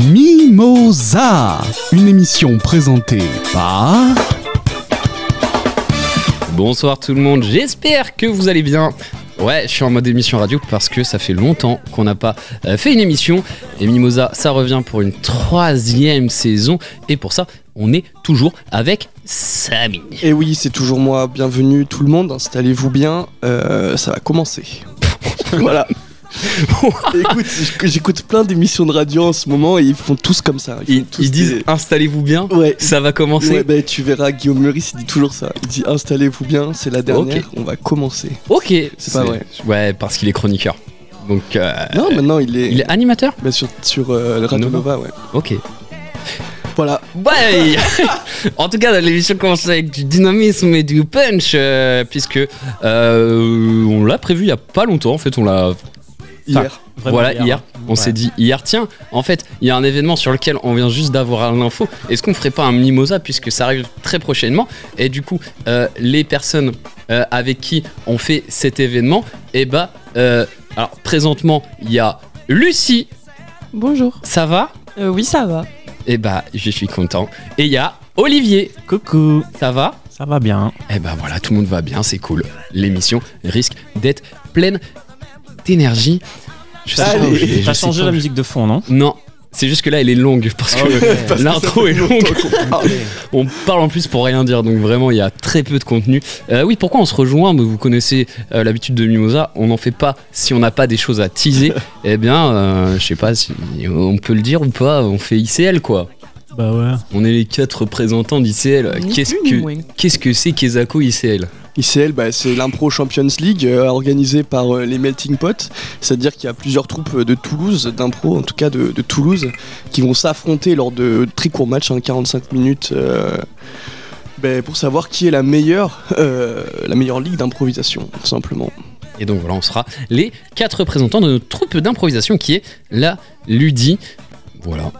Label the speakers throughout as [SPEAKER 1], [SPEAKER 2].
[SPEAKER 1] Mimosa, une émission présentée par...
[SPEAKER 2] Bonsoir tout le monde, j'espère que vous allez bien. Ouais, je suis en mode émission radio parce que ça fait longtemps qu'on n'a pas fait une émission. Et Mimosa, ça revient pour une 3e saison. Et pour ça, on est toujours avec Samy.
[SPEAKER 3] Et oui, c'est toujours moi. Bienvenue tout le monde, installez-vous bien. Ça va commencer. Voilà. Écoute, j'écoute plein d'émissions de radio en ce moment et ils font tous comme ça.
[SPEAKER 2] Ils disent installez-vous bien,
[SPEAKER 3] ouais,
[SPEAKER 2] ça va commencer.
[SPEAKER 3] Ouais, bah, tu verras, Guillaume Meurice il dit toujours ça. Il dit installez-vous bien, c'est la dernière,
[SPEAKER 2] Okay.
[SPEAKER 3] On va commencer.
[SPEAKER 2] Ok,
[SPEAKER 3] c'est pas vrai.
[SPEAKER 2] Ouais, parce qu'il est chroniqueur. Donc,
[SPEAKER 3] non, maintenant il est
[SPEAKER 2] animateur.
[SPEAKER 3] Bah, sur Radio Nova, ouais.
[SPEAKER 2] Ok.
[SPEAKER 3] Voilà.
[SPEAKER 2] Ouais. En tout cas, l'émission commence avec du dynamisme et du punch, puisque on l'a prévu il y a pas longtemps. En fait, on l'a.
[SPEAKER 3] Hier.
[SPEAKER 2] Voilà, hier. On s'est dit hier, tiens, en fait, il y a un événement sur lequel on vient juste d'avoir l'info. Est-ce qu'on ferait pas un Mimosa puisque ça arrive très prochainement? Et du coup, les personnes avec qui on fait cet événement, et alors présentement, il y a Lucie.
[SPEAKER 4] Bonjour.
[SPEAKER 2] Ça va?
[SPEAKER 4] Oui, ça va.
[SPEAKER 2] Et je suis content. Et il y a Olivier.
[SPEAKER 5] Coucou.
[SPEAKER 2] Ça va?
[SPEAKER 5] Ça va bien.
[SPEAKER 2] Et voilà, tout le monde va bien, c'est cool. L'émission risque d'être pleine d'énergie.
[SPEAKER 5] T'as changé la musique de fond, non?
[SPEAKER 2] Non, c'est juste que là elle est longue parce que l'intro est longue. On parle en plus pour rien dire, donc vraiment il y a très peu de contenu. Oui, pourquoi on se rejoint? Vous connaissez l'habitude de Mimosa, on n'en fait pas si on n'a pas des choses à teaser. Eh bien, je sais pas si on peut le dire ou pas, on fait ICL quoi.
[SPEAKER 5] Bah ouais.
[SPEAKER 2] On est les 4 représentants d'ICL. Qu'est-ce que c'est qu'Ezako ICL?
[SPEAKER 3] ICL, c'est l'Impro Champions League organisée par les Melting Pot, c'est-à-dire qu'il y a plusieurs troupes de Toulouse, d'impro en tout cas de Toulouse, qui vont s'affronter lors de très courts matchs, 45 minutes, pour savoir qui est la meilleure ligue d'improvisation, tout simplement.
[SPEAKER 2] Et donc voilà, on sera les 4 représentants de notre troupe d'improvisation qui est la Ludi. Voilà,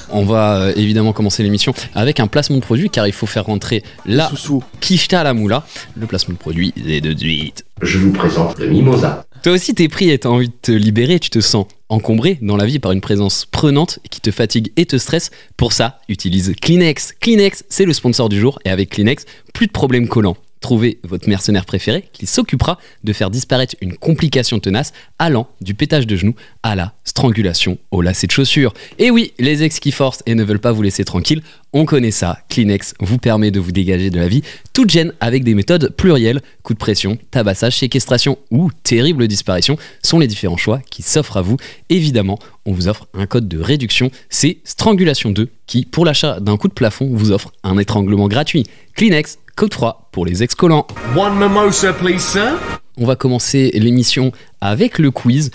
[SPEAKER 2] on va évidemment commencer l'émission avec un placement de produit car il faut faire rentrer la quicheta à la moula. Le placement de produit est de suite.
[SPEAKER 6] Je vous présente le Mimosa.
[SPEAKER 2] Toi aussi t'es pris et t'as envie de te libérer, tu te sens encombré dans la vie par une présence prenante qui te fatigue et te stresse. Pour ça, utilise Kleenex. Kleenex, c'est le sponsor du jour et avec Kleenex, plus de problèmes collants. Trouvez votre mercenaire préféré qui s'occupera de faire disparaître une complication tenace allant du pétage de genoux à la strangulation au lacet de chaussures. Et oui, les ex qui forcent et ne veulent pas vous laisser tranquille, on connaît ça. Kleenex vous permet de vous dégager de la vie toute gêne avec des méthodes plurielles. Coup de pression, tabassage, séquestration ou terrible disparition sont les différents choix qui s'offrent à vous. Évidemment, on vous offre un code de réduction, c'est Strangulation 2 qui, pour l'achat d'un coup de plafond, vous offre un étranglement gratuit. Kleenex, code 3 pour les ex-collants.
[SPEAKER 6] One mimosa, please, sir.
[SPEAKER 2] On va commencer l'émission avec le quiz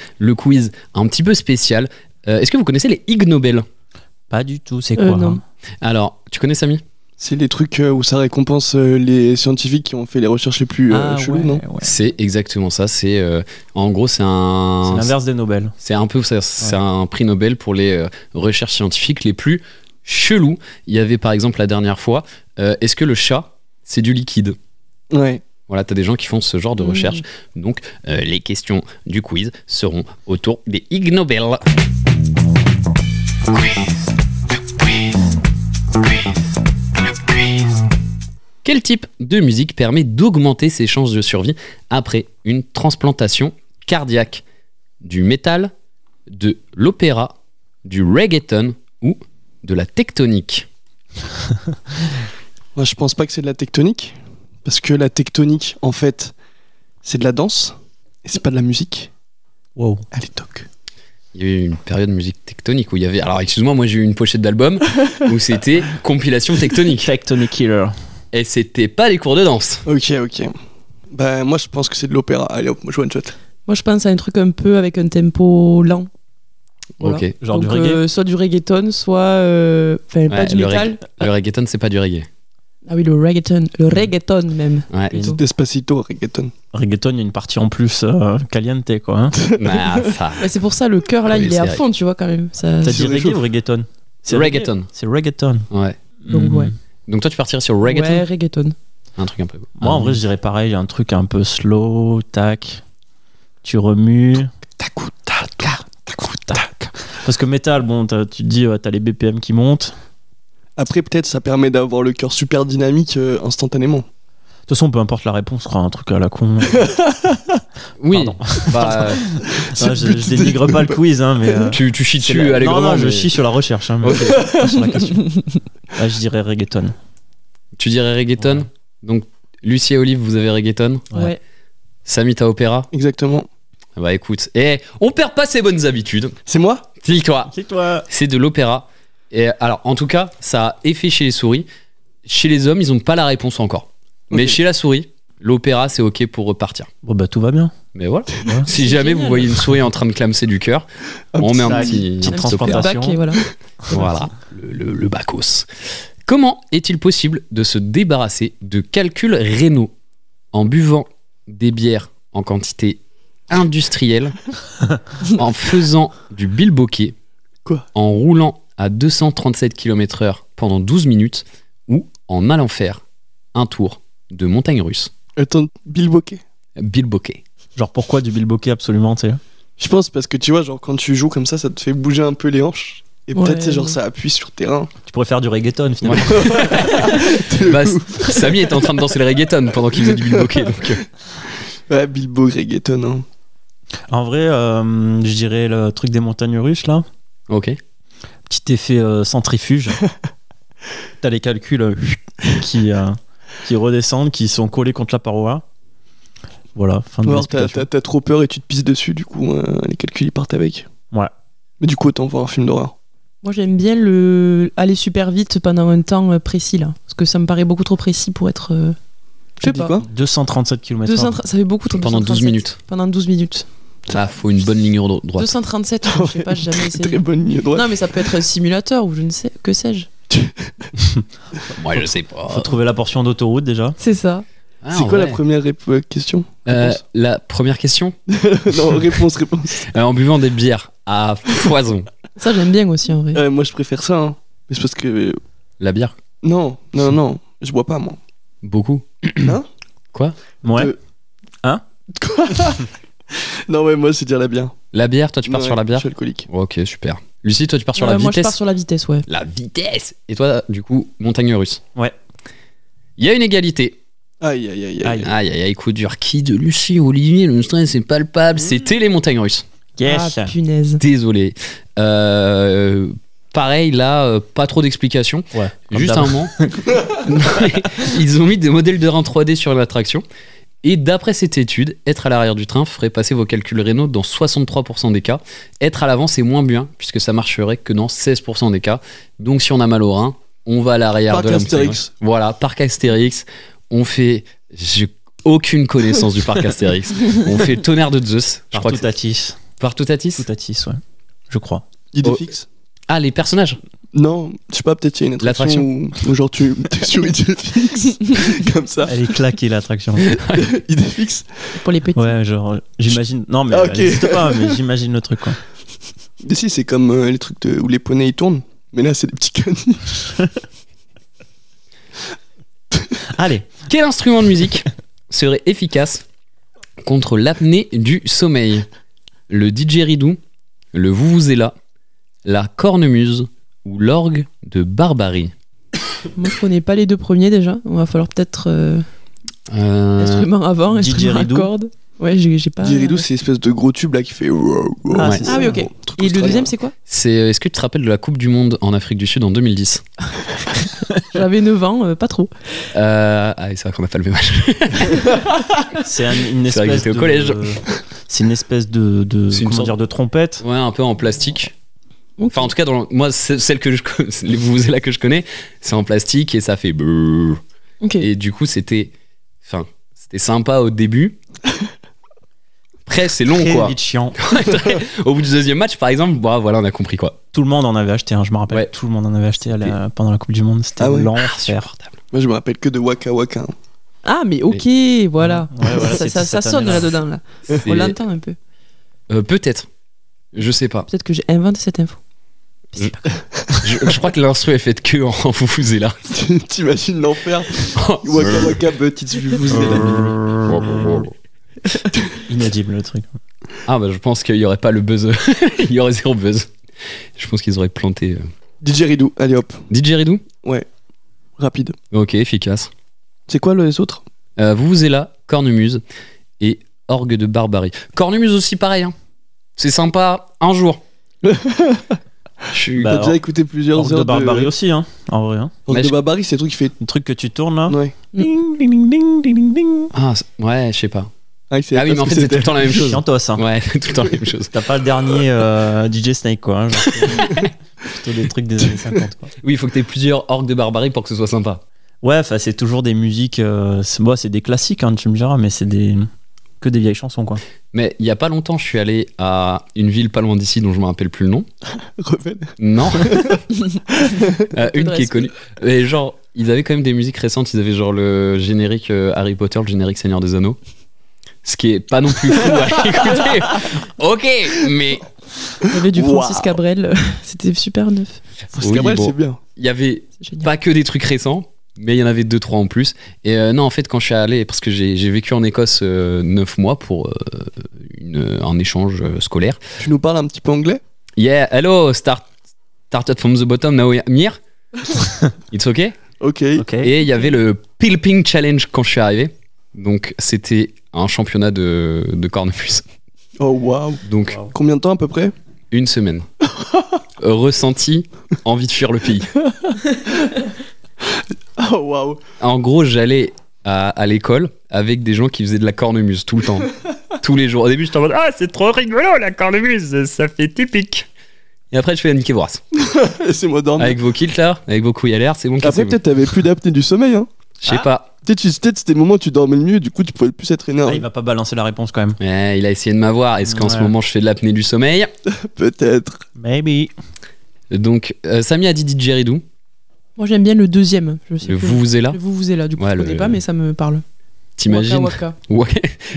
[SPEAKER 2] un petit peu spécial. Est-ce que vous connaissez les Ig Nobel?
[SPEAKER 5] Pas du tout, c'est quoi
[SPEAKER 4] non.
[SPEAKER 2] Alors, tu connais Samy?
[SPEAKER 3] C'est les trucs où ça récompense les scientifiques qui ont fait les recherches les plus cheloues, non?
[SPEAKER 5] Ouais.
[SPEAKER 2] C'est exactement ça. C'est en gros c'est
[SPEAKER 5] C'est l'inverse des Nobel.
[SPEAKER 2] C'est un peu c'est un prix Nobel pour les recherches scientifiques les plus chelous. Il y avait par exemple la dernière fois, est-ce que le chat c'est du liquide?
[SPEAKER 3] Ouais.
[SPEAKER 2] Voilà, t'as des gens qui font ce genre de recherche. Donc les questions du quiz seront autour des Ig Nobel. Quel type de musique permet d'augmenter ses chances de survie après une transplantation cardiaque? Du métal, de l'opéra, du reggaeton ou de la tectonique?
[SPEAKER 3] Moi, je pense pas que c'est de la tectonique, parce que la tectonique, en fait, c'est de la danse, et c'est pas de la musique.
[SPEAKER 5] Wow.
[SPEAKER 3] Allez, toc.
[SPEAKER 2] Il y a eu une période de musique tectonique où il y avait... Alors, excuse-moi, moi j'ai eu une pochette d'album où c'était compilation tectonique.
[SPEAKER 5] Tectonic Killer.
[SPEAKER 2] Et c'était pas les cours de danse.
[SPEAKER 3] Ok. Moi, je pense que c'est de l'opéra. Allez, hop, moi, je one shot.
[SPEAKER 4] Moi, je pense à un truc un peu avec un tempo lent. Voilà.
[SPEAKER 2] Ok.
[SPEAKER 5] Genre
[SPEAKER 4] Donc,
[SPEAKER 5] du reggae.
[SPEAKER 4] soit du reggaeton, soit... pas du métal.
[SPEAKER 2] Le reggaeton, c'est pas du reggae.
[SPEAKER 4] Ah oui, le reggaeton. Le reggaeton, même.
[SPEAKER 2] Ouais.
[SPEAKER 4] Plutôt.
[SPEAKER 3] Despacito, reggaeton.
[SPEAKER 5] Reggaeton, il y a une partie en plus caliente, quoi. Hein.
[SPEAKER 2] Bah, ça.
[SPEAKER 4] Bah, c'est pour ça, le cœur, là,
[SPEAKER 2] Oui,
[SPEAKER 4] il est à
[SPEAKER 2] c'est
[SPEAKER 4] fond, tu vois, quand même. Ça...
[SPEAKER 5] T'as
[SPEAKER 3] C'est
[SPEAKER 5] dit reggae
[SPEAKER 3] réchauffe.
[SPEAKER 5] ou reggaeton?
[SPEAKER 2] C'est reggaeton.
[SPEAKER 5] C'est reggaeton.
[SPEAKER 2] Ouais.
[SPEAKER 4] Donc, ouais.
[SPEAKER 2] Donc toi, tu partirais sur reggaeton?
[SPEAKER 4] Ouais, reggaeton.
[SPEAKER 2] Un truc un peu...
[SPEAKER 5] Moi, en vrai, je dirais pareil, un truc un peu slow, tac. Tu remues.
[SPEAKER 3] Tac, tac, tac, tac.
[SPEAKER 5] Parce que métal, bon, tu te dis, t'as les BPM qui montent.
[SPEAKER 3] Après, peut-être, ça permet d'avoir le cœur super dynamique instantanément.
[SPEAKER 5] De toute façon, peu importe la réponse, ce sera un truc à la con.
[SPEAKER 2] Oui.
[SPEAKER 5] Pardon.
[SPEAKER 2] Bah,
[SPEAKER 5] Je dénigre pas le quiz, hein, mais.
[SPEAKER 2] tu chies
[SPEAKER 5] c'est
[SPEAKER 2] dessus allègrement.
[SPEAKER 5] Non, je
[SPEAKER 2] mais-
[SPEAKER 5] chie sur la recherche, hein, mais
[SPEAKER 2] Ok.
[SPEAKER 5] pas sur la question. Je dirais reggaeton.
[SPEAKER 2] Tu dirais reggaeton.
[SPEAKER 5] Ouais.
[SPEAKER 2] Donc, Lucie et Olive, vous avez reggaeton.
[SPEAKER 5] Ouais.
[SPEAKER 2] Samy, t'as opéra.
[SPEAKER 3] Exactement.
[SPEAKER 2] Bah écoute, on perd pas ses bonnes habitudes.
[SPEAKER 3] C'est moi?
[SPEAKER 2] Dis-toi,
[SPEAKER 5] C'est toi.
[SPEAKER 2] c'est de l'opéra. Et alors, en tout cas, ça a effet chez les souris. Chez les hommes, ils ont pas la réponse encore. Mais
[SPEAKER 3] Ok.
[SPEAKER 2] chez la souris, l'opéra, c'est ok pour repartir.
[SPEAKER 5] Bon, bah, tout va bien.
[SPEAKER 2] Mais voilà.
[SPEAKER 5] Ouais.
[SPEAKER 2] Si jamais
[SPEAKER 4] génial.
[SPEAKER 2] vous voyez une souris en train de clamser du cœur, on met un
[SPEAKER 5] sac,
[SPEAKER 2] petit,
[SPEAKER 5] petite
[SPEAKER 2] un petit
[SPEAKER 5] transplantation.
[SPEAKER 2] opéra.
[SPEAKER 4] Bac et voilà.
[SPEAKER 2] Voilà, le bacos. Comment est-il possible de se débarrasser de calculs rénaux en buvant des bières en quantité industrielle, en faisant du bilboquet,
[SPEAKER 3] Quoi
[SPEAKER 2] en roulant à 237 km/h pendant 12 minutes ou en allant faire un tour de montagne russe?
[SPEAKER 3] Attends, Bill Bokeh.
[SPEAKER 2] Bilboquet.
[SPEAKER 5] Genre, pourquoi du bilboquet absolument, tu sais?
[SPEAKER 3] Je pense parce que tu vois, genre quand tu joues comme ça te fait bouger un peu les hanches. Et peut-être,
[SPEAKER 4] Ouais.
[SPEAKER 3] tu sais, genre ça appuie sur le terrain.
[SPEAKER 5] Tu pourrais faire du reggaeton, finalement.
[SPEAKER 2] Bah, Samy était en train de danser le reggaeton pendant qu'il faisait du bilboquet. Donc,
[SPEAKER 3] Ouais, Bilbo reggaeton. Hein.
[SPEAKER 5] En vrai, je dirais le truc des montagnes russes, là.
[SPEAKER 2] ok.
[SPEAKER 5] Petit effet centrifuge. T'as les calculs qui redescendent, qui sont collés contre la paroi. Voilà, fin de
[SPEAKER 3] Ou alors
[SPEAKER 5] l'explication.
[SPEAKER 3] t'as trop peur et tu te pisses dessus, du coup les calculs ils partent avec.
[SPEAKER 5] Ouais.
[SPEAKER 3] Mais du coup, autant voir un film d'horreur.
[SPEAKER 4] Moi, j'aime bien aller super vite pendant un temps précis, là. Parce que ça me paraît beaucoup trop précis pour être. Je
[SPEAKER 3] Tu
[SPEAKER 4] sais
[SPEAKER 3] dis
[SPEAKER 4] pas.
[SPEAKER 3] quoi
[SPEAKER 5] 237 km/h.
[SPEAKER 4] 230 ça fait beaucoup trop.
[SPEAKER 2] Pendant 12
[SPEAKER 4] 237.
[SPEAKER 2] minutes.
[SPEAKER 4] Pendant 12 minutes.
[SPEAKER 2] Ça, faut une bonne ligne droite.
[SPEAKER 4] 237, je sais pas, j'ai jamais
[SPEAKER 3] Très
[SPEAKER 4] essayé.
[SPEAKER 3] bonne ligne droite.
[SPEAKER 4] Non, mais ça peut être un simulateur ou je ne sais, que sais-je.
[SPEAKER 2] Moi, je sais pas.
[SPEAKER 5] Faut trouver la portion d'autoroute déjà.
[SPEAKER 4] C'est ça.
[SPEAKER 2] Ah,
[SPEAKER 3] C'est
[SPEAKER 2] en
[SPEAKER 3] quoi la
[SPEAKER 2] vrai.
[SPEAKER 3] première question Réponse.
[SPEAKER 2] La première question.
[SPEAKER 3] Non, réponse.
[SPEAKER 2] En buvant des bières à foison.
[SPEAKER 4] Ça, j'aime bien aussi en vrai.
[SPEAKER 3] Moi je préfère ça. Hein. Mais c'est parce que.
[SPEAKER 2] La bière,
[SPEAKER 3] Non, je bois pas moi.
[SPEAKER 2] beaucoup.
[SPEAKER 5] Ouais.
[SPEAKER 3] Quoi Non, ouais, moi c'est dire la bière.
[SPEAKER 2] La bière, toi tu pars
[SPEAKER 3] Ouais,
[SPEAKER 2] sur la
[SPEAKER 3] Je
[SPEAKER 2] bière.
[SPEAKER 3] suis alcoolique.
[SPEAKER 2] Ok, super. Lucie, toi tu pars sur la
[SPEAKER 4] Moi, je
[SPEAKER 2] vitesse.
[SPEAKER 4] pars sur la vitesse, ouais.
[SPEAKER 2] La vitesse. Et toi, du coup, montagne russe.
[SPEAKER 5] Ouais.
[SPEAKER 2] Il y a une égalité.
[SPEAKER 3] Aïe, aïe, aïe, aïe.
[SPEAKER 5] Aïe.
[SPEAKER 2] Aïe, aïe, aïe, coup dur. Qui de Lucie, Olivier, le stress est palpable. C'était les montagnes russes.
[SPEAKER 5] Yes.
[SPEAKER 4] Ah, punaise.
[SPEAKER 2] Désolé. Pareil, là, pas trop d'explications.
[SPEAKER 5] Ouais. comme
[SPEAKER 2] Juste
[SPEAKER 5] d'hab.
[SPEAKER 2] un moment. Ils ont mis des modèles de rein 3D sur l'attraction. Et d'après cette étude, être à l'arrière du train ferait passer vos calculs rénaux dans 63% des cas. Être à l'avant, c'est moins bien, puisque ça marcherait que dans 16% des cas. Donc si on a mal au rein, on va à l'arrière
[SPEAKER 3] Parc
[SPEAKER 2] de la
[SPEAKER 3] Astérix.
[SPEAKER 2] montagne. Voilà, parc Astérix. On fait... J'ai aucune connaissance du parc Astérix. On fait tonnerre de Zeus. Je crois
[SPEAKER 5] Partout
[SPEAKER 2] que c'est...
[SPEAKER 5] Tatis.
[SPEAKER 2] Partout Tatis.
[SPEAKER 5] Toutatis, ouais. Je crois.
[SPEAKER 3] Idée
[SPEAKER 2] Oh.
[SPEAKER 3] fixe
[SPEAKER 2] Ah, les personnages.
[SPEAKER 3] Non, je sais pas, peut-être il y a une attraction où genre tu es sur idée fixe. Comme ça.
[SPEAKER 5] Elle est claquée l'attraction.
[SPEAKER 3] Idée fixe.
[SPEAKER 4] Pour les petits.
[SPEAKER 5] Ouais, genre, j'imagine. Non, mais
[SPEAKER 3] Ah,
[SPEAKER 5] elle
[SPEAKER 3] ok.
[SPEAKER 5] n'existe pas, mais j'imagine le truc, quoi.
[SPEAKER 3] Mais si, c'est comme les trucs où les poneys ils tournent. Mais là, c'est des petits caniches.
[SPEAKER 5] Allez.
[SPEAKER 2] Quel instrument de musique serait efficace contre l'apnée du sommeil? Le didgeridoo, le vuvuzela, la cornemuse ou l'orgue de Barbarie?
[SPEAKER 4] Moi, je connais pas les deux premiers déjà. On va falloir peut-être instrument avant, instrument à
[SPEAKER 5] Didgeridoo.
[SPEAKER 4] cordes. Ouais, j'ai pas.
[SPEAKER 3] Didgeridoo, c'est l'espèce de gros tube là qui fait.
[SPEAKER 5] Ah,
[SPEAKER 2] Ouais.
[SPEAKER 5] c'est
[SPEAKER 4] Ah
[SPEAKER 5] ça.
[SPEAKER 4] oui, ok.
[SPEAKER 3] Truc
[SPEAKER 4] Et le
[SPEAKER 3] australien.
[SPEAKER 4] deuxième, c'est quoi?
[SPEAKER 2] Est-ce que tu te rappelles de la Coupe du Monde en Afrique du Sud en 2010?
[SPEAKER 4] J'avais 9 ans, pas trop.
[SPEAKER 2] Ah oui, c'est vrai qu'on a pas le même âge.
[SPEAKER 5] C'est une
[SPEAKER 2] C'est vrai que
[SPEAKER 5] espèce
[SPEAKER 2] j'étais au
[SPEAKER 5] de.
[SPEAKER 2] collège.
[SPEAKER 5] C'est une espèce de
[SPEAKER 2] C'est une
[SPEAKER 5] comment
[SPEAKER 2] sorte-
[SPEAKER 5] dire, de trompette.
[SPEAKER 2] Ouais, un peu en plastique.
[SPEAKER 4] Ok.
[SPEAKER 2] Enfin, en tout cas, moi, celle que je connais, les vuvuzelas que je connais, c'est en plastique et ça fait brrr.
[SPEAKER 4] Ok.
[SPEAKER 2] Et du coup, c'était sympa au début. Après, c'est long,
[SPEAKER 5] Très
[SPEAKER 2] quoi.
[SPEAKER 5] vite chiant.
[SPEAKER 2] Au bout du deuxième match, par exemple, bah, voilà, on a compris quoi.
[SPEAKER 5] Tout le monde en avait acheté, hein, je me rappelle.
[SPEAKER 2] Ouais.
[SPEAKER 5] Tout le monde en avait acheté pendant la Coupe du Monde. C'était
[SPEAKER 3] Ah ouais.
[SPEAKER 5] l'enfer.
[SPEAKER 3] Moi, je me rappelle que de Waka Waka. hein.
[SPEAKER 4] Ah, mais ok, voilà.
[SPEAKER 5] Ouais, voilà,
[SPEAKER 4] ça
[SPEAKER 5] c'était
[SPEAKER 4] ça
[SPEAKER 5] cette
[SPEAKER 4] sonne
[SPEAKER 5] année-là.
[SPEAKER 4] là-dedans. Là.
[SPEAKER 2] C'est-
[SPEAKER 4] On l'entend un peu.
[SPEAKER 2] Peut-être. Je sais pas.
[SPEAKER 4] Peut-être que j'ai inventé cette info.
[SPEAKER 2] Je crois que l'instru est faite que en vuvuzela.
[SPEAKER 3] T'imagines l'enfer Waka Waka, petite vue.
[SPEAKER 5] Inaudible le truc.
[SPEAKER 2] Ah bah je pense qu'il y aurait pas le buzz. Il y aurait zéro buzz. Je pense qu'ils auraient planté.
[SPEAKER 3] Didgeridoo, allez hop,
[SPEAKER 2] Didgeridoo.
[SPEAKER 3] rapide.
[SPEAKER 2] Ok, efficace.
[SPEAKER 3] C'est quoi les autres?
[SPEAKER 2] Vuvuzela, cornemuse et orgue de barbarie. Cornemuse aussi pareil. Hein. C'est sympa un jour. Je suis...
[SPEAKER 5] Bah,
[SPEAKER 3] T'as déjà écouté plusieurs
[SPEAKER 5] Orgue
[SPEAKER 3] heures
[SPEAKER 5] de barbarie aussi, hein, en vrai. Hein.
[SPEAKER 3] Orgue
[SPEAKER 2] Mais
[SPEAKER 3] de
[SPEAKER 2] je-
[SPEAKER 3] barbarie, c'est le truc qui fait.
[SPEAKER 5] Le truc que tu tournes là.
[SPEAKER 3] Ouais.
[SPEAKER 5] Ding, ding, ding, ding, ding.
[SPEAKER 2] Ah ouais, je sais pas.
[SPEAKER 3] Ah oui,
[SPEAKER 2] Ah oui, mais en fait c'est tout le temps la même chose.
[SPEAKER 5] Chiantos, hein.
[SPEAKER 2] Ouais, tout le temps la même chose.
[SPEAKER 5] T'as pas le dernier DJ Snake, quoi. Hein, genre, plutôt des trucs des années 50, quoi.
[SPEAKER 2] Oui, il faut que t'aies plusieurs orgues de barbarie pour que ce soit sympa.
[SPEAKER 5] Ouais, enfin, c'est toujours des musiques. C'est des classiques, hein, tu me diras, mais c'est que des vieilles chansons, quoi.
[SPEAKER 2] Mais il y a pas longtemps, je suis allé à une ville pas loin d'ici dont je me rappelle plus le nom.
[SPEAKER 3] Reven.
[SPEAKER 2] Non. Une qui est
[SPEAKER 4] Dresse.
[SPEAKER 2] connue. Et genre, ils avaient quand même des musiques récentes. Ils avaient genre le générique Harry Potter, le générique Seigneur des Anneaux. Ce qui est pas non plus fou à écouter. Ok, mais
[SPEAKER 4] Il y avait du Francis
[SPEAKER 3] Waouh.
[SPEAKER 4] Cabrel, c'était super neuf.
[SPEAKER 3] Parce
[SPEAKER 2] Oui,
[SPEAKER 3] qu'après,
[SPEAKER 2] bon.
[SPEAKER 3] c'est bien.
[SPEAKER 2] il y avait
[SPEAKER 4] C'est génial.
[SPEAKER 2] pas que des trucs récents, mais il y en avait 2-3 en plus. Et non, en fait, quand je suis allé, parce que j'ai vécu en Écosse 9 mois pour un échange scolaire.
[SPEAKER 3] Tu nous parles un petit peu anglais?
[SPEAKER 2] Yeah, hello, started from the bottom, now I'm here. It's okay?
[SPEAKER 3] Ok.
[SPEAKER 5] Ok.
[SPEAKER 2] Et il y avait le Pilping Challenge quand je suis arrivé. Donc, c'était un championnat de cornemuse.
[SPEAKER 3] Oh waouh.
[SPEAKER 2] Donc,
[SPEAKER 3] Combien de temps à peu près?
[SPEAKER 2] une semaine. Ressenti, envie de fuir le pays.
[SPEAKER 3] Oh waouh.
[SPEAKER 2] En gros, j'allais à l'école avec des gens qui faisaient de la cornemuse tout le temps. Tous les jours. Au début, j'étais en mode ah, c'est trop rigolo la cornemuse, ça fait typique. Et après, je fais niquer Voras.
[SPEAKER 3] Laissez-moi dormir.
[SPEAKER 2] Avec vos kilts là, avec vos couilles à l'air, c'est bon.
[SPEAKER 3] Après,
[SPEAKER 2] cassez-vous.
[SPEAKER 3] peut-être t'avais plus d'apnée du sommeil, hein.
[SPEAKER 2] Je sais pas.
[SPEAKER 3] Peut-être c'était le moment où tu dormais le mieux, du coup tu pouvais plus être
[SPEAKER 5] Ah,
[SPEAKER 3] énervé.
[SPEAKER 5] il va pas balancer la réponse quand même.
[SPEAKER 2] Ouais, il a essayé de m'avoir. Est-ce qu'en ce
[SPEAKER 5] Ouais.
[SPEAKER 2] moment, je fais de l'apnée du sommeil?
[SPEAKER 3] Peut-être.
[SPEAKER 5] Maybe.
[SPEAKER 2] Donc, Samy a dit Didgeridoo.
[SPEAKER 4] Moi j'aime bien le deuxième. Je sais
[SPEAKER 2] Le
[SPEAKER 4] plus.
[SPEAKER 2] Vuvuzela.
[SPEAKER 4] Le Vuvuzela, du coup
[SPEAKER 2] Ouais,
[SPEAKER 4] je
[SPEAKER 2] le-
[SPEAKER 4] connais pas, mais ça me parle.
[SPEAKER 2] T'imagines?
[SPEAKER 4] Waka
[SPEAKER 2] Ouais,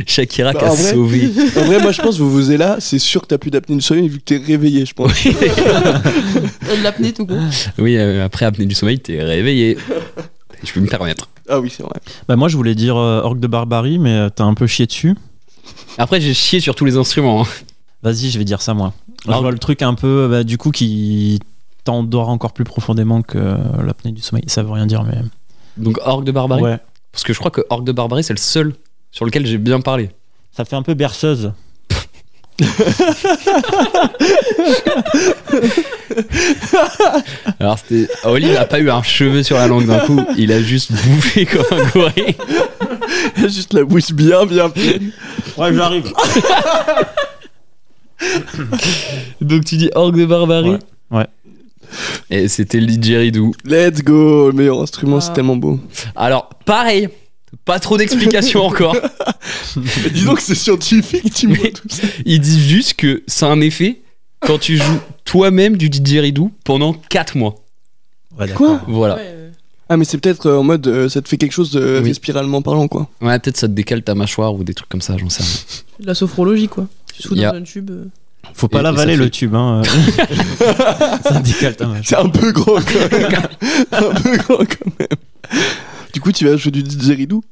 [SPEAKER 2] Shakira qui
[SPEAKER 3] Bah,
[SPEAKER 2] a
[SPEAKER 3] en vrai-
[SPEAKER 2] sauvé.
[SPEAKER 3] En vrai, moi je pense que vous êtes là, c'est sûr que t'as plus d'apnée du sommeil vu que t'es réveillé, je pense.
[SPEAKER 4] Waka. L'apnée tout court.
[SPEAKER 2] Oui, après apnée du sommeil, t'es réveillé. Je peux me permettre.
[SPEAKER 3] Ah oui, c'est vrai.
[SPEAKER 5] Bah, moi, je voulais dire Orgue de barbarie, mais t'as un peu chié dessus.
[SPEAKER 2] Après, j'ai chié sur tous les instruments. Hein.
[SPEAKER 5] Vas-y, je vais dire ça, moi. Je
[SPEAKER 2] Orgue-
[SPEAKER 5] vois le truc un peu, bah, du coup, qui t'endort encore plus profondément que l'apnée du sommeil. Ça veut rien dire, mais.
[SPEAKER 2] Donc, Orgue de Barbarie.
[SPEAKER 5] Ouais.
[SPEAKER 2] Parce que je crois que Orgue de Barbarie, c'est le seul sur lequel j'ai bien parlé.
[SPEAKER 5] Ça fait un peu berceuse.
[SPEAKER 2] Alors, c'était. Oli n'a pas eu un cheveu sur la langue d'un coup, il a juste bouffé comme un gorille.
[SPEAKER 3] Juste la bouche bien pleine.
[SPEAKER 5] Ouais, j'arrive.
[SPEAKER 2] Donc, tu dis Orgue de Barbarie.
[SPEAKER 5] Ouais. Ouais.
[SPEAKER 2] Et c'était le didgeridoo.
[SPEAKER 3] Let's go, le meilleur instrument, c'est
[SPEAKER 4] Ah.
[SPEAKER 3] tellement beau.
[SPEAKER 2] Alors, pareil, pas trop d'explications encore.
[SPEAKER 3] Mais dis donc que c'est scientifique, dis-moi
[SPEAKER 2] Mais-
[SPEAKER 3] tout ça.
[SPEAKER 2] Ils disent juste que ça a un effet quand tu joues toi-même du didgeridoo pendant 4 mois.
[SPEAKER 5] Ouais,
[SPEAKER 3] Quoi
[SPEAKER 5] d'accord.
[SPEAKER 2] Voilà.
[SPEAKER 3] Ah, mais c'est peut-être en mode ça te fait quelque chose de
[SPEAKER 2] Oui.
[SPEAKER 3] respiralement parlant, quoi.
[SPEAKER 2] Ouais, peut-être ça te décale ta mâchoire ou des trucs comme ça, j'en sais rien.
[SPEAKER 4] De la sophrologie quoi. Tu te fous
[SPEAKER 2] Il y a-
[SPEAKER 4] dans un tube.
[SPEAKER 5] Faut pas
[SPEAKER 2] Et
[SPEAKER 5] l'avaler
[SPEAKER 2] ça fait-
[SPEAKER 5] le tube, hein. Ça décale ta mâchoire.
[SPEAKER 3] C'est un peu gros quand même. Un peu gros quand même. Du coup, tu vas jouer du didgeridoo?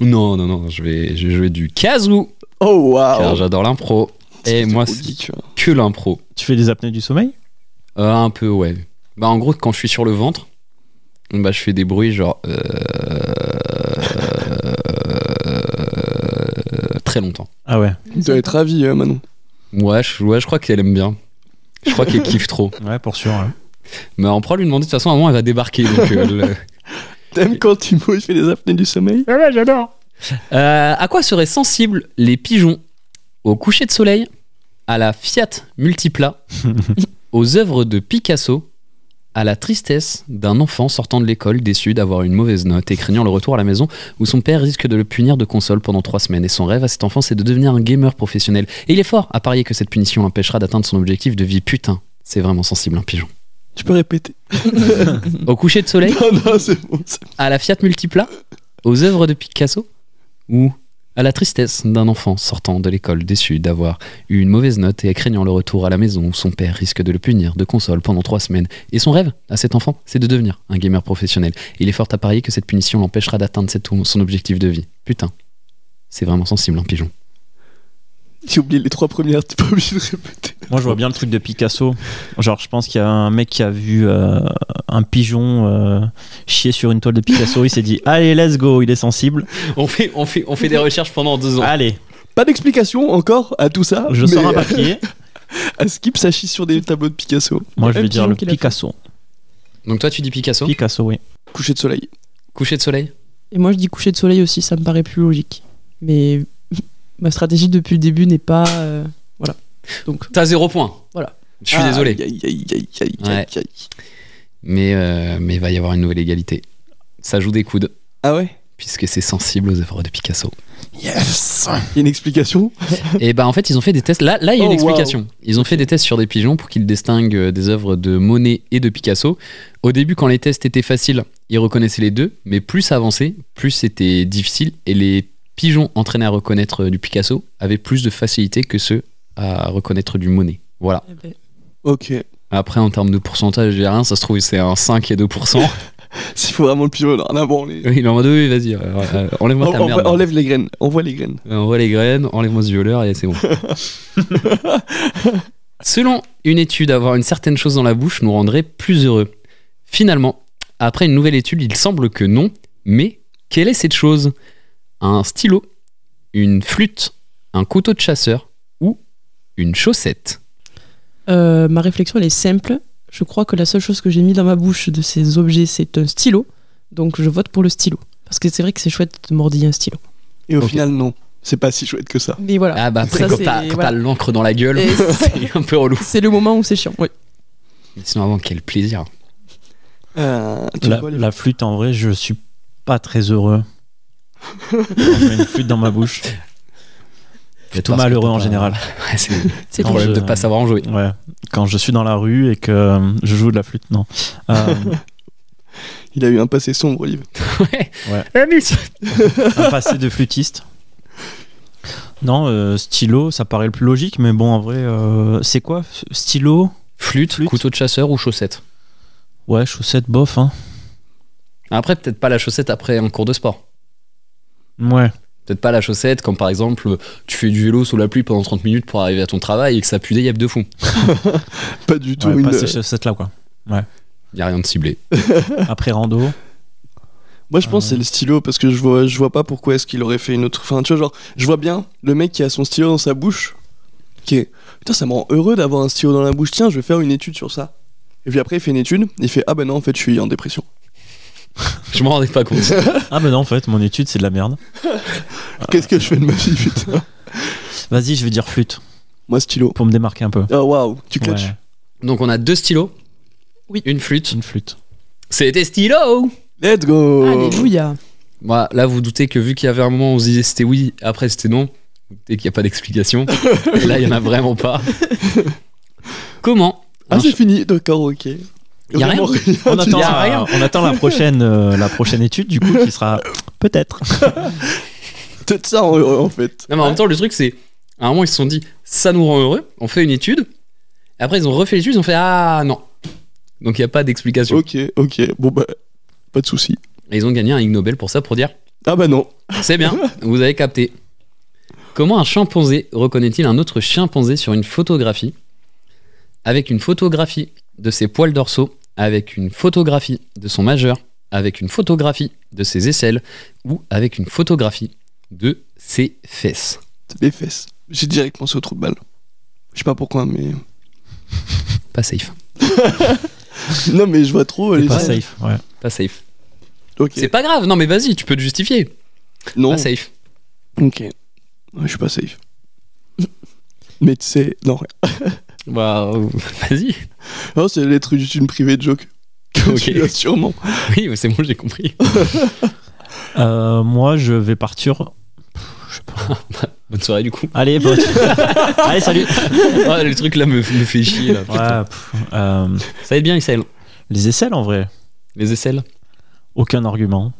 [SPEAKER 2] Non, non, non, je vais jouer du kazoo,
[SPEAKER 3] Oh
[SPEAKER 2] car
[SPEAKER 3] waouh.
[SPEAKER 2] j'adore l'impro. Et moi,
[SPEAKER 3] trop
[SPEAKER 2] c'est
[SPEAKER 3] geek, hein.
[SPEAKER 2] que l'impro.
[SPEAKER 5] Tu fais des apnées du sommeil?
[SPEAKER 2] Un peu, ouais. Bah, en gros, quand je suis sur le ventre, bah, je fais des bruits genre. Très longtemps.
[SPEAKER 5] Ah ouais.
[SPEAKER 3] Tu dois être ravi, Manon.
[SPEAKER 2] Ouais, je crois qu'elle aime bien. Je crois qu'elle kiffe trop.
[SPEAKER 5] Ouais, pour sûr. Ouais.
[SPEAKER 2] Mais on pourra lui demander, de toute façon, à un moment, elle va débarquer. Donc,
[SPEAKER 3] T'aimes quand Timo il fait les apnées du sommeil?
[SPEAKER 2] ouais, j'adore. À quoi seraient sensibles les pigeons? Au coucher de soleil, à la Fiat Multipla, aux œuvres de Picasso, à la tristesse d'un enfant sortant de l'école déçu d'avoir une mauvaise note et craignant le retour à la maison où son père risque de le punir de console pendant 3 semaines. Et son rêve à cet enfant, c'est de devenir un gamer professionnel. Et il est fort à parier que cette punition l'empêchera d'atteindre son objectif de vie. Putain, c'est vraiment sensible un pigeon.
[SPEAKER 3] Tu peux répéter?
[SPEAKER 2] Au coucher de soleil,
[SPEAKER 3] Non, non, c'est bon.
[SPEAKER 2] à la Fiat Multipla, aux œuvres de Picasso ou à la tristesse d'un enfant sortant de l'école déçu d'avoir eu une mauvaise note et craignant le retour à la maison où son père risque de le punir de console pendant 3 semaines. Et son rêve à cet enfant, c'est de devenir un gamer professionnel. Il est fort à parier que cette punition l'empêchera d'atteindre son objectif de vie. Putain, c'est vraiment sensible un pigeon.
[SPEAKER 3] J'ai oublié les 3 premières, t'es pas obligé de répéter.
[SPEAKER 5] Moi, je vois bien le truc de Picasso. Genre, je pense qu'il y a un mec qui a vu un pigeon chier sur une toile de Picasso. Il s'est dit, allez, let's go, il est sensible.
[SPEAKER 2] On fait des recherches pendant 2 ans.
[SPEAKER 5] Allez,
[SPEAKER 3] Pas d'explication encore à tout ça.
[SPEAKER 5] je
[SPEAKER 3] mais,
[SPEAKER 5] sors un papier.
[SPEAKER 3] À Skip, ça chie sur des tableaux de Picasso.
[SPEAKER 5] Moi, je
[SPEAKER 4] Un
[SPEAKER 5] vais dire
[SPEAKER 4] pigeon
[SPEAKER 5] le
[SPEAKER 4] qui l'a fait.
[SPEAKER 5] Picasso.
[SPEAKER 2] Donc toi, tu dis Picasso.
[SPEAKER 5] Picasso, oui.
[SPEAKER 3] Coucher de soleil.
[SPEAKER 2] Coucher de soleil.
[SPEAKER 4] Et moi, je dis coucher de soleil aussi, ça me paraît plus logique. Mais ma stratégie depuis le début n'est pas. Voilà. Donc,
[SPEAKER 2] T'as 0 point.
[SPEAKER 4] Voilà.
[SPEAKER 2] Je suis désolé.
[SPEAKER 3] Aïe.
[SPEAKER 2] Mais il va y avoir une nouvelle égalité. Ça joue des coudes,
[SPEAKER 3] Ah ouais.
[SPEAKER 2] puisque c'est sensible aux œuvres de Picasso.
[SPEAKER 3] Yes. Il y a une explication.
[SPEAKER 2] Et bah en fait, ils ont fait des tests. Là, il y a une
[SPEAKER 3] Oh,
[SPEAKER 2] explication. Ils ont fait des tests sur des pigeons pour qu'ils distinguent des œuvres de Monet et de Picasso. Au début, quand les tests étaient faciles, ils reconnaissaient les deux, mais plus ça avançait, plus c'était difficile. Et les pigeons entraînés à reconnaître du Picasso avaient plus de facilité que ceux à reconnaître du Monet. Voilà.
[SPEAKER 4] eh ben,
[SPEAKER 3] Ok.
[SPEAKER 2] Après, en termes de pourcentage, j'ai rien. Ça se trouve, c'est un 5 et 2%.
[SPEAKER 3] S'il faut vraiment le pigeon, rien à branler.
[SPEAKER 2] Il est en mode oui, vas-y, enlève-moi ta merde.
[SPEAKER 3] Enlève les graines. Envoie les graines.
[SPEAKER 2] Envoie les graines, enlève-moi ce violeur et c'est bon. Selon une étude, avoir une certaine chose dans la bouche nous rendrait plus heureux. Finalement, après une nouvelle étude, il semble que non. Mais quelle est cette chose? Un stylo, une flûte, un couteau de chasseur ou une chaussette?
[SPEAKER 4] ma réflexion, elle est simple. Je crois que la seule chose que j'ai mis dans ma bouche de ces objets, c'est un stylo. Donc je vote pour le stylo. Parce que c'est vrai que c'est chouette de mordiller un stylo.
[SPEAKER 3] Et au
[SPEAKER 2] Ok.
[SPEAKER 3] final, non. C'est pas si chouette que ça.
[SPEAKER 4] Mais voilà.
[SPEAKER 2] Ah bah après,
[SPEAKER 4] Ça,
[SPEAKER 2] quand
[SPEAKER 4] c'est-
[SPEAKER 2] t'as
[SPEAKER 4] voilà.
[SPEAKER 2] l'encre dans la gueule,
[SPEAKER 4] Et
[SPEAKER 2] c'est un peu relou.
[SPEAKER 4] C'est le moment où c'est chiant. Oui.
[SPEAKER 2] Mais sinon, avant, quel plaisir.
[SPEAKER 3] Tu vois, les-
[SPEAKER 5] La flûte, en vrai, je suis pas très heureux. Quand je mets une flûte dans ma bouche. Plutôt
[SPEAKER 2] Parce que
[SPEAKER 5] malheureux
[SPEAKER 2] t'as
[SPEAKER 5] en
[SPEAKER 2] pas-
[SPEAKER 5] général.
[SPEAKER 2] Ouais, c'est
[SPEAKER 4] C'est
[SPEAKER 2] le problème
[SPEAKER 5] je-
[SPEAKER 2] de pas savoir en jouer.
[SPEAKER 5] Ouais. Quand je suis dans la rue et que je joue de la flûte, non.
[SPEAKER 3] Il a eu un passé sombre, Olive.
[SPEAKER 2] Ouais.
[SPEAKER 5] Ouais.
[SPEAKER 2] Amis.
[SPEAKER 5] Un passé de flûtiste. Non, stylo, ça paraît le plus logique, mais bon, en vrai, c'est quoi? Stylo?
[SPEAKER 2] Flûte, couteau de chasseur ou chaussette?
[SPEAKER 5] Ouais, chaussette, bof, hein.
[SPEAKER 2] Après, peut-être pas la chaussette après un cours de sport.
[SPEAKER 5] Ouais.
[SPEAKER 2] Peut-être pas la chaussette, comme par exemple, tu fais du vélo sous la pluie pendant 30 minutes pour arriver à ton travail et que ça pue des yeux de fou.
[SPEAKER 3] Pas du tout
[SPEAKER 5] Ouais,
[SPEAKER 3] une.
[SPEAKER 5] pas ces chaussettes-là, quoi.
[SPEAKER 2] Y a rien de ciblé.
[SPEAKER 5] Après rando.
[SPEAKER 3] Moi, je pense que c'est le stylo parce que je vois pas pourquoi est-ce qu'il aurait fait une autre. Enfin, tu vois, genre, je vois bien le mec qui a son stylo dans sa bouche. Qui est. Putain, ça me rend heureux d'avoir un stylo dans la bouche. Tiens, je vais faire une étude sur ça. Et puis après, il fait une étude. Il fait ah ben non, en fait, je suis en dépression.
[SPEAKER 2] Je m'en rendais pas compte.
[SPEAKER 5] Ah, mais non, en fait, mon étude, c'est de la merde.
[SPEAKER 3] Qu'est-ce que je fais de ma vie, putain?
[SPEAKER 5] Vas-y, je vais dire flûte,
[SPEAKER 3] Moi, stylo.
[SPEAKER 5] pour me démarquer un peu.
[SPEAKER 3] Oh waouh, tu clutches.
[SPEAKER 5] Ouais,
[SPEAKER 2] Donc on a 2 stylos.
[SPEAKER 4] Oui.
[SPEAKER 2] Une flûte.
[SPEAKER 5] une flûte.
[SPEAKER 2] C'était stylo.
[SPEAKER 3] Let's go.
[SPEAKER 4] Alléluia.
[SPEAKER 2] Voilà, là vous doutez que vu qu'il y avait un moment où on se disait c'était oui, après c'était non, vous doutez qu'il n'y a pas d'explication. Et là il y en a vraiment pas. Comment
[SPEAKER 3] Ah, c'est fini, d'accord, ok.
[SPEAKER 2] Y a rien.
[SPEAKER 3] Vraiment
[SPEAKER 5] On attend,
[SPEAKER 2] y a rien.
[SPEAKER 5] on attend la prochaine étude, du coup, qui sera peut-être.
[SPEAKER 3] Peut-être ça en fait.
[SPEAKER 2] Non mais en même temps le truc c'est, à un moment ils se sont dit ça nous rend heureux, on fait une étude. Et après ils ont refait l'étude, ils ont fait ah non. Donc il n'y a pas d'explication.
[SPEAKER 3] Ok, bon bah, pas de soucis.
[SPEAKER 2] Et ils ont gagné un Ig Nobel pour ça, pour dire
[SPEAKER 3] Ah bah non.
[SPEAKER 2] c'est bien, vous avez capté. Comment un chimpanzé reconnaît-il un autre chimpanzé sur une photographie? Avec une photographie de ses poils dorsaux, avec une photographie de son majeur, avec une photographie de ses aisselles ou avec une photographie de ses fesses.
[SPEAKER 3] C'est mes fesses. J'ai direct pensé au trou de balle. Je sais pas pourquoi, mais.
[SPEAKER 2] Pas safe.
[SPEAKER 3] Non, mais je vois trop.
[SPEAKER 5] C'est
[SPEAKER 3] les
[SPEAKER 5] pas
[SPEAKER 3] scènes.
[SPEAKER 5] safe, ouais.
[SPEAKER 2] Pas safe.
[SPEAKER 3] Ok.
[SPEAKER 2] C'est pas grave, non mais vas-y, tu peux te justifier.
[SPEAKER 3] Non.
[SPEAKER 2] Pas safe.
[SPEAKER 3] Ok. Ouais, je suis pas safe. Mais tu sais, non.
[SPEAKER 2] Bah, vas-y.
[SPEAKER 3] Non, c'est l'être juste une privée de joke.
[SPEAKER 2] Ok.
[SPEAKER 3] Tu l'as sûrement.
[SPEAKER 2] Oui, c'est bon, j'ai compris.
[SPEAKER 5] Moi, je vais partir. Je sais pas.
[SPEAKER 2] Bonne soirée du coup.
[SPEAKER 5] Allez, allez, salut.
[SPEAKER 2] Ouais, le truc là me fait chier là. Putain.
[SPEAKER 5] Ouais,
[SPEAKER 2] Ça va être bien, Ixelles.
[SPEAKER 5] les aisselles, en vrai.
[SPEAKER 2] Les aisselles.
[SPEAKER 5] Aucun argument.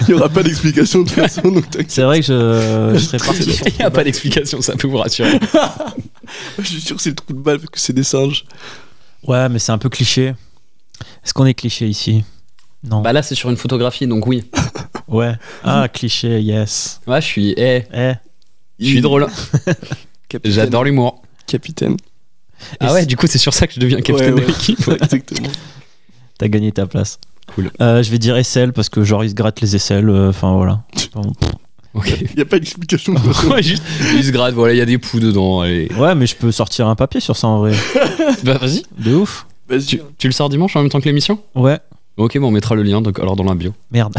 [SPEAKER 3] Il y aura pas d'explication de toute façon, donc t'inquiète.
[SPEAKER 5] C'est vrai que je serais parti sur.
[SPEAKER 2] Il n'y a pas d'explication, ça peut vous rassurer.
[SPEAKER 3] Je suis sûr que c'est le trou de balle parce que c'est des singes.
[SPEAKER 5] Ouais, mais c'est un peu cliché. Est-ce qu'on est cliché ici? Non.
[SPEAKER 2] Bah là, c'est sur une photographie, donc oui.
[SPEAKER 5] Ouais. Ah, cliché, yes.
[SPEAKER 2] Ouais, je suis.
[SPEAKER 5] Eh,
[SPEAKER 2] Je suis drôle.
[SPEAKER 3] Capitaine.
[SPEAKER 2] J'adore l'humour.
[SPEAKER 3] Capitaine.
[SPEAKER 2] Ah ouais, du coup, c'est sur ça que je deviens capitaine
[SPEAKER 3] Ouais,
[SPEAKER 2] de l'équipe. Ouais.
[SPEAKER 3] Exactement.
[SPEAKER 5] T'as gagné ta place.
[SPEAKER 2] Cool.
[SPEAKER 5] Je vais dire aisselle parce que genre il se gratte les aisselles. Enfin voilà.
[SPEAKER 2] Ok.
[SPEAKER 3] Il n'y a pas d'explication.
[SPEAKER 2] Ouais, juste, il se gratte, voilà, il y a des poux dedans. Allez.
[SPEAKER 5] Ouais, mais je peux sortir un papier sur ça en vrai.
[SPEAKER 2] Bah, vas-y.
[SPEAKER 5] De ouf.
[SPEAKER 3] Vas-y.
[SPEAKER 2] Tu le sors dimanche en même temps que l'émission?
[SPEAKER 5] Ouais.
[SPEAKER 2] Ok, bon, on mettra le lien donc, alors dans la bio.
[SPEAKER 5] Merde.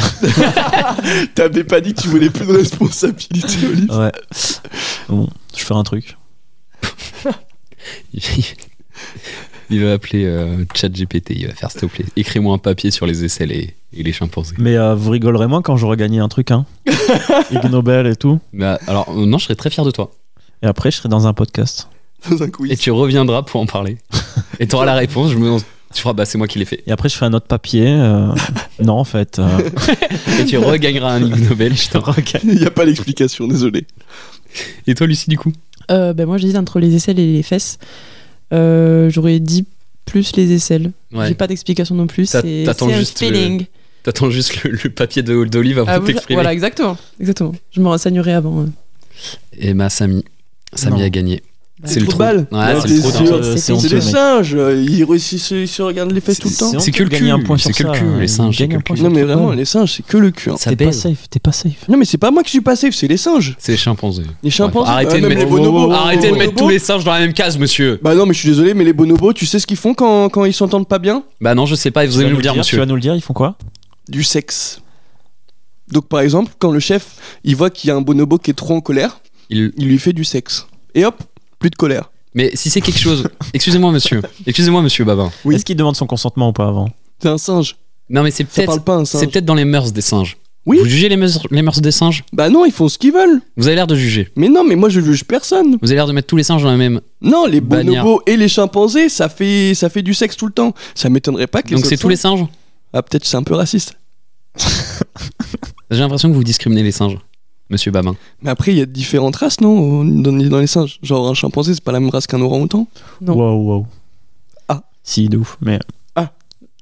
[SPEAKER 3] T'avais pas dit que tu voulais plus de responsabilité, Olive.
[SPEAKER 5] Ouais. Bon, je fais un truc.
[SPEAKER 2] Il va appeler ChatGPT, il va faire s'il te plaît. Écris-moi un papier sur les aisselles et les chimpanzés.
[SPEAKER 5] Mais vous rigolerez moins quand j'aurai gagné un truc, hein. Ig Nobel et tout.
[SPEAKER 2] Bah, alors, non, je serais très fier de toi.
[SPEAKER 5] Et après, je serai dans un podcast.
[SPEAKER 3] Dans un quiz.
[SPEAKER 2] Et tu reviendras pour en parler. Et tu auras la réponse. Tu feras, bah, c'est moi qui l'ai fait.
[SPEAKER 5] Et après, je fais un autre papier. Non, en fait.
[SPEAKER 2] Et tu regagneras un Ig Nobel.
[SPEAKER 5] Je te regarde.
[SPEAKER 3] Il n'y a pas d'explication, désolé.
[SPEAKER 2] Et toi, Lucie, du coup?
[SPEAKER 4] Ben moi, j'hésite entre les aisselles et les fesses. J'aurais dit plus les aisselles.
[SPEAKER 2] Ouais.
[SPEAKER 4] J'ai pas d'explication non plus. C'est
[SPEAKER 2] T'attends
[SPEAKER 4] un
[SPEAKER 2] juste
[SPEAKER 4] feeling.
[SPEAKER 2] T'attends juste le papier d'Olive avant de t'exprimer.
[SPEAKER 4] Voilà, exactement. Je me renseignerai avant.
[SPEAKER 2] Et bah, Samy
[SPEAKER 5] Non.
[SPEAKER 2] a gagné. C'est le
[SPEAKER 3] trou
[SPEAKER 2] trou.
[SPEAKER 3] de balle.
[SPEAKER 2] Ouais,
[SPEAKER 3] Ouais,
[SPEAKER 2] c'est
[SPEAKER 3] t'es
[SPEAKER 2] le trou.
[SPEAKER 3] sûr.
[SPEAKER 5] C'est
[SPEAKER 3] C'est
[SPEAKER 5] honteux,
[SPEAKER 3] des
[SPEAKER 5] mec.
[SPEAKER 3] singes. Ils se regardent les fesses tout le temps.
[SPEAKER 2] C'est que le
[SPEAKER 5] gagner
[SPEAKER 2] cul.
[SPEAKER 5] un point
[SPEAKER 2] C'est
[SPEAKER 5] sur
[SPEAKER 2] que le
[SPEAKER 5] ça,
[SPEAKER 2] cul. Les singes, c'est
[SPEAKER 5] gagne
[SPEAKER 2] que
[SPEAKER 5] un
[SPEAKER 2] le
[SPEAKER 5] point
[SPEAKER 2] cul.
[SPEAKER 3] Non, mais
[SPEAKER 5] sur
[SPEAKER 3] vraiment,
[SPEAKER 5] ça.
[SPEAKER 3] les singes, c'est que le cul. Hein.
[SPEAKER 2] Ça
[SPEAKER 5] T'es pas
[SPEAKER 2] baise.
[SPEAKER 5] safe, t'es pas safe.
[SPEAKER 3] Non, mais c'est pas moi qui suis pas safe, c'est les singes.
[SPEAKER 2] C'est les chimpanzés.
[SPEAKER 3] Les chimpanzés.
[SPEAKER 2] Arrêtez de
[SPEAKER 3] même
[SPEAKER 2] mettre
[SPEAKER 3] les bonobos.
[SPEAKER 2] Arrêtez de mettre
[SPEAKER 3] bonobos.
[SPEAKER 2] tous les singes dans la même case, monsieur.
[SPEAKER 3] Bah non, mais je suis désolé, mais les bonobos, tu sais ce qu'ils font quand ils s'entendent pas bien?
[SPEAKER 2] Bah non, je sais pas, vous allez nous le dire,
[SPEAKER 5] Tu
[SPEAKER 2] monsieur.
[SPEAKER 5] vas nous le dire, ils font quoi?
[SPEAKER 3] Du sexe. Donc par exemple, quand le chef, il voit qu'il y a un bonobo qui est trop en colère, il lui fait du sexe. Et hop, plus de colère.
[SPEAKER 2] Mais si c'est quelque chose. Excusez-moi, monsieur Babin.
[SPEAKER 3] Oui.
[SPEAKER 5] Est-ce qu'il demande son consentement ou pas avant?
[SPEAKER 3] C'est un singe.
[SPEAKER 2] Non, mais c'est
[SPEAKER 3] Ça parle
[SPEAKER 2] peut-être.
[SPEAKER 3] pas un
[SPEAKER 2] C'est
[SPEAKER 3] singe.
[SPEAKER 2] peut-être dans les mœurs des singes.
[SPEAKER 3] Oui.
[SPEAKER 2] Vous jugez les mœurs des singes?
[SPEAKER 3] Bah non, ils font ce qu'ils veulent.
[SPEAKER 2] Vous avez l'air de juger.
[SPEAKER 3] Mais non, mais moi je juge personne.
[SPEAKER 2] Vous avez l'air de mettre tous les singes dans la même.
[SPEAKER 3] Non, les
[SPEAKER 2] Bannière.
[SPEAKER 3] bonobos et les chimpanzés, ça fait du sexe tout le temps. Ça m'étonnerait pas que les
[SPEAKER 2] Donc c'est
[SPEAKER 3] autres
[SPEAKER 2] tous les
[SPEAKER 3] singes-
[SPEAKER 2] singes?
[SPEAKER 3] Ah, peut-être c'est un peu raciste.
[SPEAKER 2] J'ai l'impression que vous discriminez les singes, monsieur Babin.
[SPEAKER 3] Mais après, il y a différentes races, non, dans les singes. Genre un chimpanzé, c'est pas la même race qu'un orang-outan.
[SPEAKER 4] Non.
[SPEAKER 5] Wow.
[SPEAKER 3] Ah.
[SPEAKER 5] Si, de ouf. Mais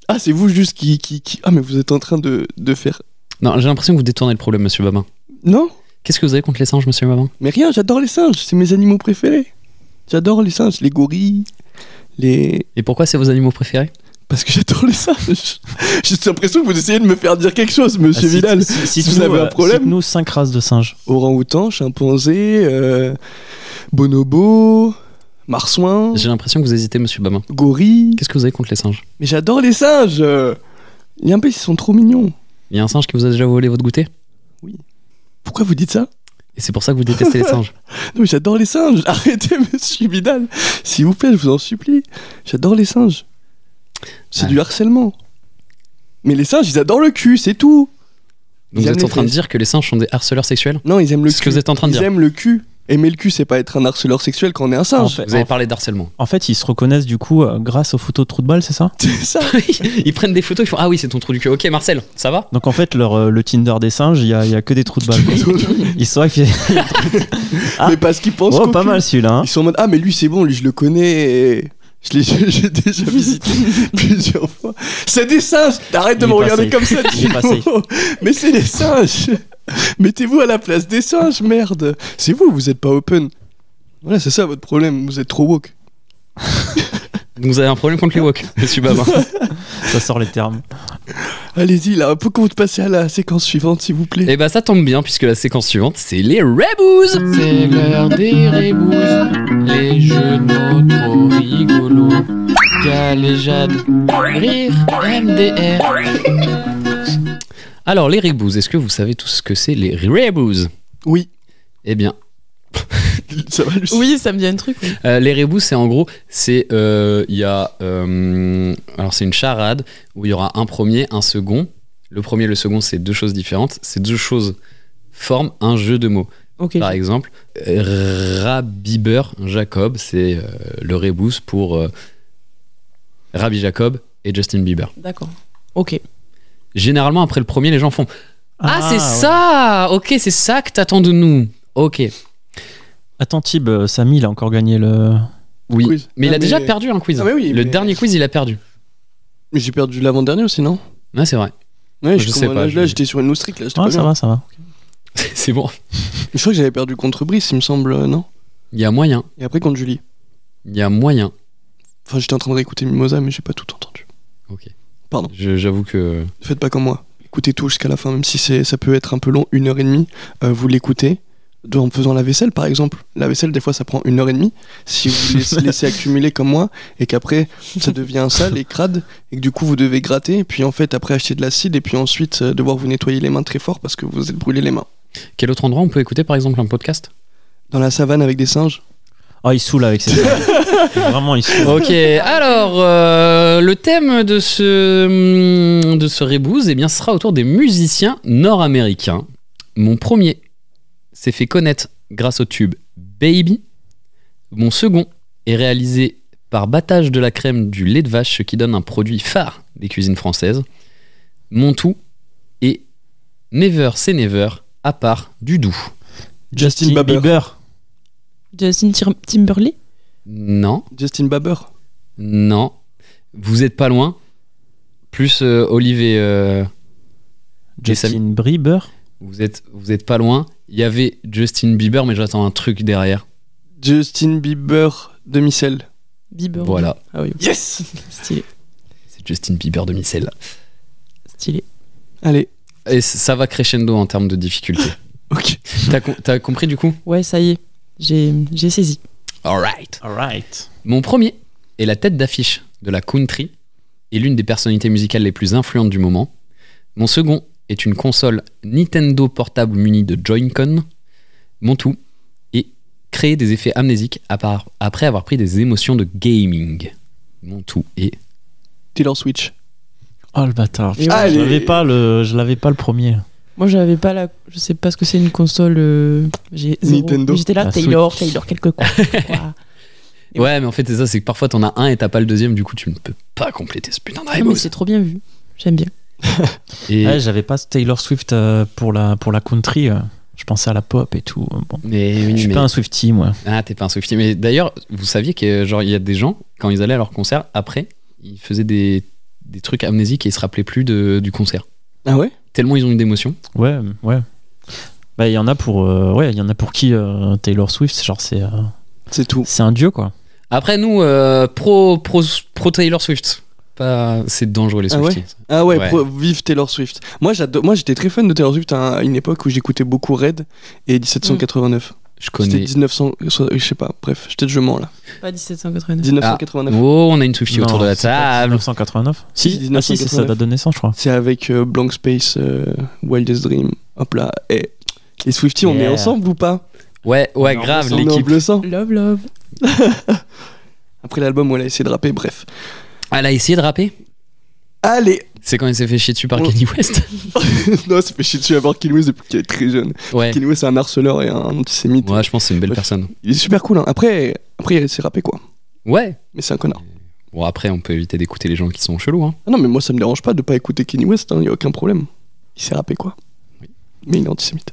[SPEAKER 3] Ah, c'est vous juste qui... Ah, mais vous êtes en train de faire...
[SPEAKER 2] Non, j'ai l'impression que vous détournez le problème, monsieur Babin.
[SPEAKER 3] Non,
[SPEAKER 2] Qu'est-ce que vous avez contre les singes, monsieur Babin?
[SPEAKER 3] mais rien, j'adore les singes. C'est mes animaux préférés. J'adore les singes, les gorilles, les...
[SPEAKER 2] Et pourquoi c'est vos animaux préférés?
[SPEAKER 3] Parce que j'adore les singes. J'ai l'impression que vous essayez de me faire dire quelque chose, monsieur Vidal. Si vous avez un problème...
[SPEAKER 5] nous 5 races de singes.
[SPEAKER 3] Orang-outan, chimpanzé, bonobo, marsouin,
[SPEAKER 2] J'ai l'impression que vous hésitez, monsieur Babin.
[SPEAKER 3] gorille.
[SPEAKER 2] Qu'est-ce que vous avez contre les singes?
[SPEAKER 3] Mais j'adore les singes. Il y a un peu, ils sont trop mignons.
[SPEAKER 2] Il y a un singe qui vous a déjà volé votre goûter?
[SPEAKER 3] Pourquoi vous dites ça?
[SPEAKER 2] Et c'est pour ça que vous détestez les singes?
[SPEAKER 3] Non, mais j'adore les singes. Arrêtez, monsieur Vidal. S'il vous plaît, je vous en supplie. J'adore les singes. C'est
[SPEAKER 2] Ouais.
[SPEAKER 3] du harcèlement. Mais les singes, ils adorent le cul, c'est tout.
[SPEAKER 2] Donc
[SPEAKER 3] Ils
[SPEAKER 2] vous
[SPEAKER 3] aiment
[SPEAKER 2] êtes en
[SPEAKER 3] les
[SPEAKER 2] train de
[SPEAKER 3] fesses.
[SPEAKER 2] dire que les singes sont des harceleurs sexuels?
[SPEAKER 3] Non, ils aiment le
[SPEAKER 2] C'est
[SPEAKER 3] cul.
[SPEAKER 2] ce que vous êtes en train de
[SPEAKER 3] Ils
[SPEAKER 2] dire.
[SPEAKER 3] aiment le cul. Aimer le cul, c'est pas être un harceleur sexuel quand on est un singe.
[SPEAKER 5] En fait,
[SPEAKER 2] Vous avez parlé d'harcèlement.
[SPEAKER 5] En fait, ils se reconnaissent du coup grâce aux photos de trous de balle, c'est ça?
[SPEAKER 3] C'est ça.
[SPEAKER 2] Ils prennent des photos, ils font ah oui, c'est ton trou du cul. Ok, Marcel, ça va?
[SPEAKER 5] Donc en fait, le Tinder des singes, il y a que des trous de balle. quoi. Ils swipent. Ah.
[SPEAKER 3] Mais parce qu'ils pensent
[SPEAKER 5] Oh,
[SPEAKER 3] qu'au
[SPEAKER 5] pas
[SPEAKER 3] cul.
[SPEAKER 5] mal celui-là. Hein.
[SPEAKER 3] Ils sont en mode ah mais lui c'est bon, lui je le connais. Et j'ai déjà visité plusieurs fois. C'est des singes. Arrête de
[SPEAKER 5] Il
[SPEAKER 3] me
[SPEAKER 5] est pas
[SPEAKER 3] regarder
[SPEAKER 5] safe.
[SPEAKER 3] comme ça.
[SPEAKER 5] Il est pas
[SPEAKER 3] Timo. Mais c'est des singes. Mettez-vous à la place des singes, merde. C'est vous êtes pas open. Voilà, c'est ça votre problème. Vous êtes trop woke.
[SPEAKER 2] Donc vous avez un problème contre les woke, monsieur Babin.
[SPEAKER 5] Ça sort les termes.
[SPEAKER 3] Allez-y là, peut qu'on vous passer à la séquence suivante s'il vous plaît.
[SPEAKER 2] Et bah ça tombe bien puisque la séquence suivante c'est les Rebous.
[SPEAKER 1] C'est l'heure des rébouses, les jeux de mots trop rigolos. Galéjade, rire, MDR.
[SPEAKER 2] Alors les Rebous, est-ce que vous savez tous ce que c'est les Rebous?
[SPEAKER 3] Oui,
[SPEAKER 2] Eh bien,
[SPEAKER 3] ça va Lucie.
[SPEAKER 4] Oui, ça me dit un truc. Oui.
[SPEAKER 2] les Rebous c'est en gros, c'est il y a alors c'est une charade où il y aura un premier, un second. Le premier et le second c'est deux choses différentes. Ces deux choses forment un jeu de mots.
[SPEAKER 4] Ok.
[SPEAKER 2] Par exemple, Rabbi Jacob, c'est le Rebous pour Rabbi Jacob et Justin Bieber.
[SPEAKER 4] D'accord. Ok.
[SPEAKER 2] Généralement, après le premier, les gens font Ah, c'est
[SPEAKER 5] ouais.
[SPEAKER 2] ça! Ok, c'est ça que t'attends de nous. Ok.
[SPEAKER 5] Attends, Tib, Samy, il a encore gagné le.
[SPEAKER 2] Oui.
[SPEAKER 3] Quiz.
[SPEAKER 2] Mais il
[SPEAKER 3] Ah,
[SPEAKER 2] a déjà perdu un quiz.
[SPEAKER 3] Ah, mais oui,
[SPEAKER 2] le
[SPEAKER 3] mais-
[SPEAKER 2] dernier quiz, il a perdu.
[SPEAKER 3] Mais j'ai perdu l'avant-dernier aussi, non?
[SPEAKER 2] Ouais, c'est vrai.
[SPEAKER 3] Ouais,
[SPEAKER 2] Je sais pas,
[SPEAKER 3] Là, j'étais sur une loose streak, là, j'étais
[SPEAKER 5] Ah,
[SPEAKER 3] pas
[SPEAKER 5] ça
[SPEAKER 3] bien.
[SPEAKER 5] va, ça va.
[SPEAKER 2] C'est bon.
[SPEAKER 3] Je crois que j'avais perdu contre Brice, il me semble, non?
[SPEAKER 2] Il y a moyen.
[SPEAKER 3] Et après contre Julie.
[SPEAKER 2] Il y a moyen.
[SPEAKER 3] Enfin, j'étais en train de réécouter Mimosa, mais j'ai pas tout entendu.
[SPEAKER 2] Ok.
[SPEAKER 3] Pardon.
[SPEAKER 2] J'avoue que.
[SPEAKER 3] Faites pas comme moi. Écoutez tout jusqu'à la fin, même si ça peut être un peu long, 1h30. Vous l'écoutez en faisant la vaisselle, par exemple. La vaisselle, des fois, ça prend 1h30. Si vous laissez accumuler comme moi, et qu'après, ça devient sale et crade, et que du coup, vous devez gratter, et puis en fait, après, acheter de l'acide, et puis ensuite, devoir vous nettoyer les mains très fort parce que vous êtes brûlé les mains.
[SPEAKER 2] Quel autre endroit on peut écouter par exemple un podcast?
[SPEAKER 3] Dans la savane avec des singes.
[SPEAKER 5] Ah, il saoule avec ses Vraiment, il saoule.
[SPEAKER 2] Ok, alors le thème de ce Rebooz, eh bien, sera autour des musiciens nord-américains. Mon premier s'est fait connaître grâce au tube Baby. Mon second est réalisé par battage de la crème du lait de vache, ce qui donne un produit phare des cuisines françaises. Mon tout est Never Say Never, à part du doux.
[SPEAKER 3] Justin Bieber.
[SPEAKER 4] Justin Timberlake.
[SPEAKER 2] Non,
[SPEAKER 3] Justin Bieber.
[SPEAKER 2] non. Vous êtes pas loin. Plus Olive et Samy.
[SPEAKER 5] Justin Bieber.
[SPEAKER 2] Vous êtes pas loin. Il y avait Justin Bieber, mais j'attends un truc derrière.
[SPEAKER 3] Justin Bieber demi-sel.
[SPEAKER 4] Bieber.
[SPEAKER 2] Voilà.
[SPEAKER 4] Ah oui.
[SPEAKER 3] Yes.
[SPEAKER 4] Stylé.
[SPEAKER 2] C'est Justin Bieber demi-sel.
[SPEAKER 4] Stylé.
[SPEAKER 3] Allez.
[SPEAKER 2] Et ça va crescendo en termes de difficulté.
[SPEAKER 3] Ok.
[SPEAKER 2] T'as compris du coup?
[SPEAKER 4] Ouais, ça y est. J'ai saisi.
[SPEAKER 2] Alright.
[SPEAKER 5] Alright.
[SPEAKER 2] Mon premier est la tête d'affiche de la country et l'une des personnalités musicales les plus influentes du moment. Mon second est une console Nintendo portable munie de Joy-Con. Mon tout est créer des effets amnésiques après avoir pris des émotions de gaming. Mon tout est
[SPEAKER 3] Taylor Swift.
[SPEAKER 5] Oh le bâtard.
[SPEAKER 4] Et
[SPEAKER 5] Putain,
[SPEAKER 3] ouais.
[SPEAKER 5] je l'avais pas le premier.
[SPEAKER 4] Moi, j'avais pas la. Je sais pas ce que c'est une console. J'ai zéro.
[SPEAKER 3] Nintendo.
[SPEAKER 4] Mais j'étais là,
[SPEAKER 5] La
[SPEAKER 4] Taylor, quelque quoi. Et
[SPEAKER 2] ouais, mais en fait c'est ça, c'est que parfois t'en as un et t'as pas le deuxième, du coup tu ne peux pas compléter ce putain de
[SPEAKER 4] Non, mais
[SPEAKER 2] Rebooz.
[SPEAKER 4] c'est trop bien vu. J'aime bien.
[SPEAKER 2] Et
[SPEAKER 5] Ouais, j'avais pas Taylor Swift pour la country. Je pensais à la pop et tout. Bon.
[SPEAKER 2] mais oui,
[SPEAKER 5] Je suis
[SPEAKER 2] mais-
[SPEAKER 5] pas un Swiftie, moi.
[SPEAKER 2] Ah, t'es pas un Swiftie. Mais d'ailleurs, vous saviez que genre il y a des gens, quand ils allaient à leur concert, après, ils faisaient des trucs amnésiques et ils se rappelaient plus du concert.
[SPEAKER 3] Ah ouais?
[SPEAKER 2] Tellement ils ont eu d'émotions.
[SPEAKER 5] Ouais. Bah, il y en a pour qui Taylor Swift, genre
[SPEAKER 3] C'est tout.
[SPEAKER 5] c'est un dieu, quoi.
[SPEAKER 2] Après, nous, pro Taylor Swift. C'est dangereux les
[SPEAKER 3] Ah ouais?
[SPEAKER 2] Swifties.
[SPEAKER 3] Ah ouais,
[SPEAKER 2] Ouais.
[SPEAKER 3] vive Taylor Swift. Moi, j'étais très fan de Taylor Swift à une époque où j'écoutais beaucoup Red et 1789.
[SPEAKER 2] Je
[SPEAKER 3] C'était
[SPEAKER 2] connais.
[SPEAKER 3] 1900, je sais pas, bref, peut-être je mens là.
[SPEAKER 4] Pas 1789.
[SPEAKER 3] 1989.
[SPEAKER 2] Oh, on a une Swiftie autour de la
[SPEAKER 5] c'est pas
[SPEAKER 2] table.
[SPEAKER 5] 1989.
[SPEAKER 3] Si,
[SPEAKER 5] Si,
[SPEAKER 3] 1989.
[SPEAKER 5] si, c'est sa date de naissance, je crois.
[SPEAKER 3] C'est avec Blank Space, Wildest Dream. Hop là. Et les Swifties, on est
[SPEAKER 5] Yeah.
[SPEAKER 3] ensemble ou pas?
[SPEAKER 2] Ouais,
[SPEAKER 5] Non,
[SPEAKER 2] grave,
[SPEAKER 3] On est en
[SPEAKER 2] l'équipe.
[SPEAKER 3] bleu sang.
[SPEAKER 4] Love.
[SPEAKER 3] Après l'album où elle a essayé de rapper, bref.
[SPEAKER 2] Elle a essayé de rapper.
[SPEAKER 3] Allez.
[SPEAKER 2] C'est quand elle s'est fait chier dessus par
[SPEAKER 3] Ouais.
[SPEAKER 2] Kanye West.
[SPEAKER 3] Non, c'est fait chier dessus à voir Kanye West depuis qu'elle est très jeune.
[SPEAKER 2] Ouais.
[SPEAKER 3] Kanye West, c'est un harceleur et un antisémite.
[SPEAKER 2] Ouais, je pense que c'est une belle
[SPEAKER 3] Ouais.
[SPEAKER 2] personne.
[SPEAKER 3] Il est super cool. Hein. Après, il s'est rappé quoi.
[SPEAKER 2] Ouais.
[SPEAKER 3] Mais c'est un connard.
[SPEAKER 2] Bon, après, on peut éviter d'écouter les gens qui sont chelous. Hein.
[SPEAKER 3] Ah non, mais moi, ça me dérange pas de pas écouter Kanye West. Il y a aucun problème. Il s'est rappé quoi.
[SPEAKER 2] Oui.
[SPEAKER 3] Mais il est antisémite.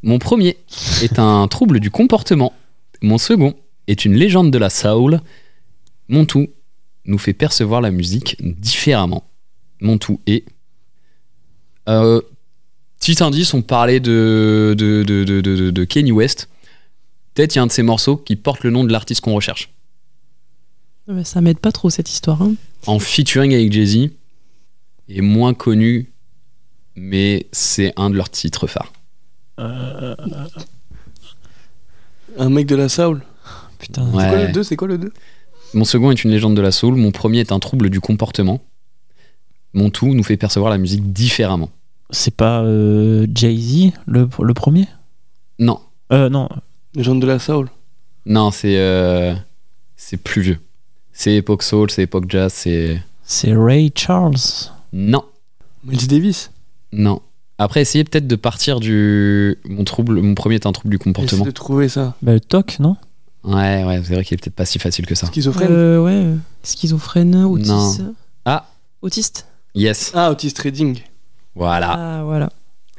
[SPEAKER 2] Mon premier est un trouble du comportement. Mon second est une légende de la soul. Mon tout nous fait percevoir la musique différemment. Mon tout est... petit indice, on parlait de Kanye West. Peut-être il y a un de ces morceaux qui porte le nom de l'artiste qu'on recherche.
[SPEAKER 4] Non, mais ça m'aide pas trop cette histoire. Hein.
[SPEAKER 2] En featuring avec Jay-Z, est moins connu, mais c'est un de leurs titres phares.
[SPEAKER 3] Un mec de la soul.
[SPEAKER 5] Putain.
[SPEAKER 2] Ouais.
[SPEAKER 3] C'est quoi le 2?
[SPEAKER 2] Mon second est une légende de la soul. Mon premier est un trouble du comportement. Mon tout nous fait percevoir la musique différemment.
[SPEAKER 5] C'est pas Jay-Z le premier?
[SPEAKER 2] Non,
[SPEAKER 5] Non.
[SPEAKER 3] Légende de la soul.
[SPEAKER 2] non, c'est plus vieux. C'est époque soul, c'est époque jazz, c'est...
[SPEAKER 5] C'est Ray Charles.
[SPEAKER 2] Non,
[SPEAKER 3] Miles Davis.
[SPEAKER 2] non. Après, essayez peut-être de partir du... Mon premier est un trouble du comportement.
[SPEAKER 3] Essaye de trouver ça.
[SPEAKER 5] Bah, le TOC, non?
[SPEAKER 2] Ouais, c'est vrai qu'il est peut-être pas si facile que ça.
[SPEAKER 3] Schizophrène.
[SPEAKER 4] Ouais. Schizophrène, autiste.
[SPEAKER 2] Non. Ah.
[SPEAKER 4] Autiste.
[SPEAKER 2] Yes,
[SPEAKER 3] Ah, Otis Redding.
[SPEAKER 2] voilà.
[SPEAKER 4] Ah, voilà.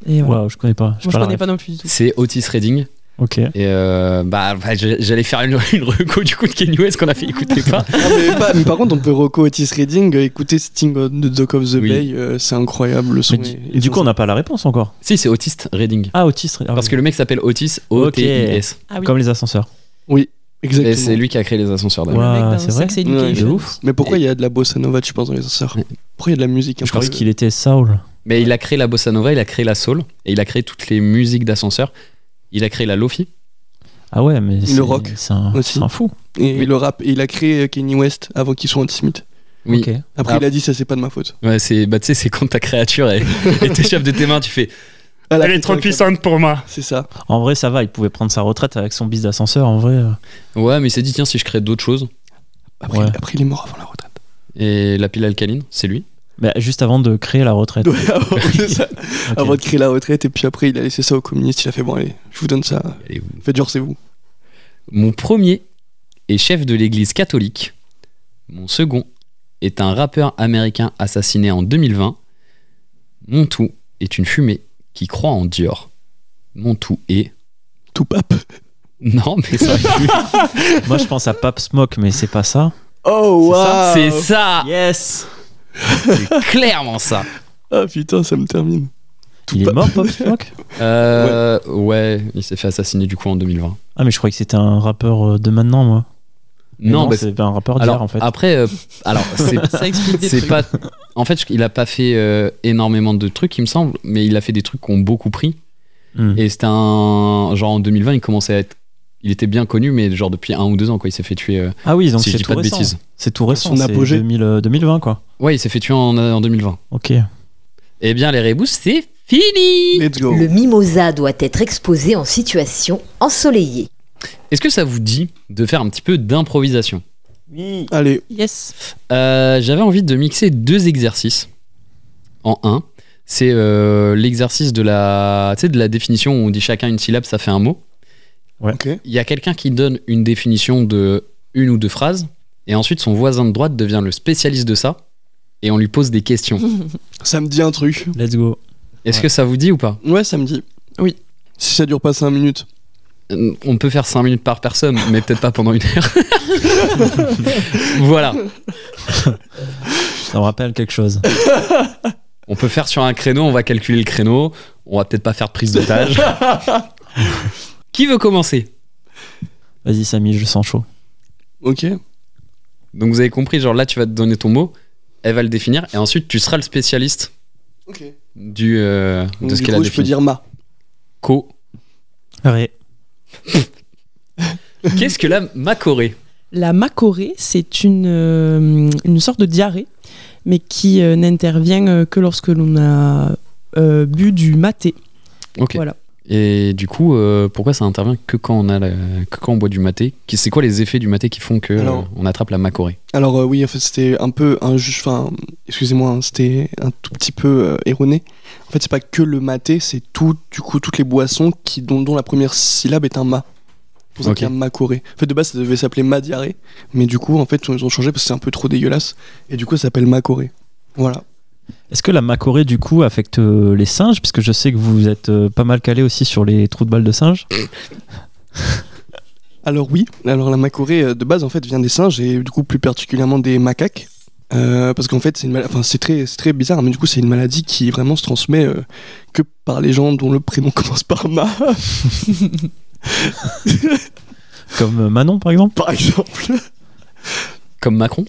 [SPEAKER 4] Et voilà.
[SPEAKER 5] Waouh, je connais pas.
[SPEAKER 4] Moi, je connais pas non plus du tout.
[SPEAKER 2] C'est Otis Redding.
[SPEAKER 5] Ok.
[SPEAKER 2] Et j'allais faire une reco du coup de Kanye West qu'on a fait écouter pas.
[SPEAKER 3] Mais par contre, on peut reco Otis Redding, écouter Sting on the Dock of the
[SPEAKER 2] Oui.
[SPEAKER 3] Bay, c'est incroyable le son.
[SPEAKER 5] Mais du coup, on n'a pas la réponse encore.
[SPEAKER 2] Si, c'est Otis Redding.
[SPEAKER 5] Ah, Otis.
[SPEAKER 2] Parce que le mec s'appelle Otis, O-T-I-S.
[SPEAKER 4] Ah oui.
[SPEAKER 5] Comme les ascenseurs.
[SPEAKER 3] Oui, exactement.
[SPEAKER 2] Et c'est lui qui a créé les ascenseurs
[SPEAKER 4] Le
[SPEAKER 2] d'ailleurs.
[SPEAKER 5] Ouais.
[SPEAKER 4] mec dans
[SPEAKER 5] c'est vrai.
[SPEAKER 4] Sex
[SPEAKER 3] Ouais,
[SPEAKER 4] Education.
[SPEAKER 5] de ouf.
[SPEAKER 3] Mais pourquoi il y a de la bossa nova, tu penses, dans les ascenseurs?
[SPEAKER 2] Ouais.
[SPEAKER 3] Pourquoi il y a de la musique un
[SPEAKER 5] Je
[SPEAKER 3] peu
[SPEAKER 5] pense qu'il était soul.
[SPEAKER 2] Mais il a créé la bossa nova, il a créé la soul, et il a créé toutes les musiques d'ascenseur. Il a créé la lofi.
[SPEAKER 5] Ah ouais, mais
[SPEAKER 3] Le rock
[SPEAKER 5] c'est un,
[SPEAKER 3] aussi.
[SPEAKER 5] c'est un fou.
[SPEAKER 3] Et
[SPEAKER 2] Oui.
[SPEAKER 3] le rap, et il a créé Kanye West avant qu'il soit antisémite.
[SPEAKER 2] Oui.
[SPEAKER 5] Ok.
[SPEAKER 3] Après,
[SPEAKER 2] Ah.
[SPEAKER 3] il a dit ça, c'est pas de ma faute.
[SPEAKER 2] Ouais, c'est tu sais, c'est quand ta créature elle t'échappe de tes mains, tu fais.
[SPEAKER 3] Elle
[SPEAKER 2] Elle est trop puissante pour moi.
[SPEAKER 3] C'est ça.
[SPEAKER 5] En vrai, ça va. Il pouvait prendre sa retraite avec son bis d'ascenseur. En vrai.
[SPEAKER 2] Ouais, mais il s'est dit tiens, si je crée d'autres choses.
[SPEAKER 3] Après,
[SPEAKER 5] Ouais.
[SPEAKER 3] après, il est mort avant la retraite.
[SPEAKER 2] Et la pile alcaline, c'est lui.
[SPEAKER 5] Bah, juste avant de créer la retraite.
[SPEAKER 3] Ouais, c'est ça.
[SPEAKER 5] Ok.
[SPEAKER 3] Avant de créer la retraite, et puis après, il a laissé ça aux communistes. Il a fait bon, allez, je vous donne ça.
[SPEAKER 2] Allez, vous.
[SPEAKER 3] Faites genre, c'est vous.
[SPEAKER 2] Mon premier est chef de l'église catholique. Mon second est un rappeur américain assassiné en 2020. Mon tout est une fumée qui croit en Dior. Mon tout est...
[SPEAKER 3] Tout pape.
[SPEAKER 2] Non, mais ça aurait pu.
[SPEAKER 5] Moi, je pense à Pap Smoke, mais c'est pas ça.
[SPEAKER 3] Oh,
[SPEAKER 5] C'est ça,
[SPEAKER 3] waouh.
[SPEAKER 2] C'est ça.
[SPEAKER 5] Yes.
[SPEAKER 2] C'est clairement ça.
[SPEAKER 3] Ah putain, ça me termine.
[SPEAKER 5] Il est mort, Pop Smoke?
[SPEAKER 2] Ouais, il s'est fait assassiner du coup en 2020.
[SPEAKER 5] Ah, mais je croyais que c'était un rappeur de maintenant, moi. Mais
[SPEAKER 2] Non, bah,
[SPEAKER 5] c'est un rappeur d'hier,
[SPEAKER 2] alors
[SPEAKER 5] en fait.
[SPEAKER 2] après, alors c'est
[SPEAKER 4] Ça explique des
[SPEAKER 2] c'est
[SPEAKER 4] trucs.
[SPEAKER 2] pas. En fait, il a pas fait énormément de trucs, il me semble, mais il a fait des trucs qui ont beaucoup pris.
[SPEAKER 5] Hmm.
[SPEAKER 2] Et c'était un genre en 2020, il commençait à être. Il était bien connu, mais genre depuis 1 ou 2 ans, quoi. Il s'est fait tuer.
[SPEAKER 5] Ah oui, donc
[SPEAKER 2] si je
[SPEAKER 5] c'est
[SPEAKER 2] dis
[SPEAKER 5] tout
[SPEAKER 2] pas de
[SPEAKER 5] récent.
[SPEAKER 2] bêtises.
[SPEAKER 5] C'est tout récent.
[SPEAKER 3] Son
[SPEAKER 5] C'est
[SPEAKER 3] apogée.
[SPEAKER 5] 2020, quoi.
[SPEAKER 2] Ouais, il s'est fait tuer en 2020.
[SPEAKER 5] Ok.
[SPEAKER 2] Eh bien, les reboosts, c'est fini.
[SPEAKER 3] Let's go.
[SPEAKER 7] Le mimosa doit être exposé en situation ensoleillée.
[SPEAKER 2] Est-ce que ça vous dit de faire un petit peu d'improvisation?
[SPEAKER 3] Allez,
[SPEAKER 4] Yes.
[SPEAKER 2] J'avais envie de mixer 2 exercices en un. C'est l'exercice de la définition où on dit chacun une syllabe, ça fait un mot.
[SPEAKER 3] ok.
[SPEAKER 2] Il y a quelqu'un qui donne une définition de 1 ou 2 phrases, et ensuite son voisin de droite devient le spécialiste de ça, et on lui pose des questions.
[SPEAKER 3] Ça me dit un truc.
[SPEAKER 5] Let's go.
[SPEAKER 2] Est-ce
[SPEAKER 5] Ouais.
[SPEAKER 2] que ça vous dit ou pas?
[SPEAKER 3] Ouais, ça me dit.
[SPEAKER 4] Oui.
[SPEAKER 3] Si ça dure pas 5 minutes.
[SPEAKER 2] On peut faire 5 minutes par personne, mais peut-être pas pendant 1 heure. Voilà.
[SPEAKER 5] Ça me rappelle quelque chose.
[SPEAKER 2] On peut faire sur un créneau, on va calculer le créneau. On va peut-être pas faire de prise d'otage. Qui veut commencer?
[SPEAKER 5] Vas-y, Samy, je sens chaud.
[SPEAKER 3] Ok.
[SPEAKER 2] Donc vous avez compris, genre là tu vas te donner ton mot, elle va le définir, et ensuite tu seras le spécialiste
[SPEAKER 3] Ok.
[SPEAKER 2] de
[SPEAKER 3] Donc,
[SPEAKER 2] ce
[SPEAKER 3] du
[SPEAKER 2] qu'elle a
[SPEAKER 3] coup, je peux
[SPEAKER 2] défini.
[SPEAKER 3] dire ma.
[SPEAKER 2] Co.
[SPEAKER 5] Ré.
[SPEAKER 2] Qu'est-ce que la macorée?
[SPEAKER 4] La macorée, c'est une sorte de diarrhée, mais qui n'intervient que lorsque l'on a bu du maté.
[SPEAKER 2] Ok.
[SPEAKER 4] Voilà.
[SPEAKER 2] Et du coup, pourquoi ça intervient que quand on boit du maté? C'est quoi les effets du maté qui font que
[SPEAKER 3] Alors-
[SPEAKER 2] on attrape la macorée?
[SPEAKER 3] Alors oui, en fait, c'était un peu enfin, excusez-moi, hein, c'était un tout petit peu erroné. En fait, c'est pas que le maté, c'est tout, du coup, toutes les boissons dont la première syllabe est un ma. C'est pour ça
[SPEAKER 2] Ok.
[SPEAKER 3] qu'il y a macorée. En fait, de base, ça devait s'appeler ma diarrhée, mais du coup, en fait, ils ont changé parce que c'est un peu trop dégueulasse, et du coup, ça s'appelle macorée. Voilà.
[SPEAKER 5] Est-ce que la macorée, du coup, affecte les singes? Puisque je sais que vous êtes pas mal calé aussi sur les trous de balles de singes.
[SPEAKER 3] Alors oui, alors la macorée de base en fait vient des singes et du coup plus particulièrement des macaques. Parce qu'en fait c'est très bizarre, mais du coup c'est une maladie qui vraiment se transmet que par les gens dont le prénom commence par ma,
[SPEAKER 5] Comme Manon, par exemple.
[SPEAKER 3] par exemple.
[SPEAKER 2] Comme Macron?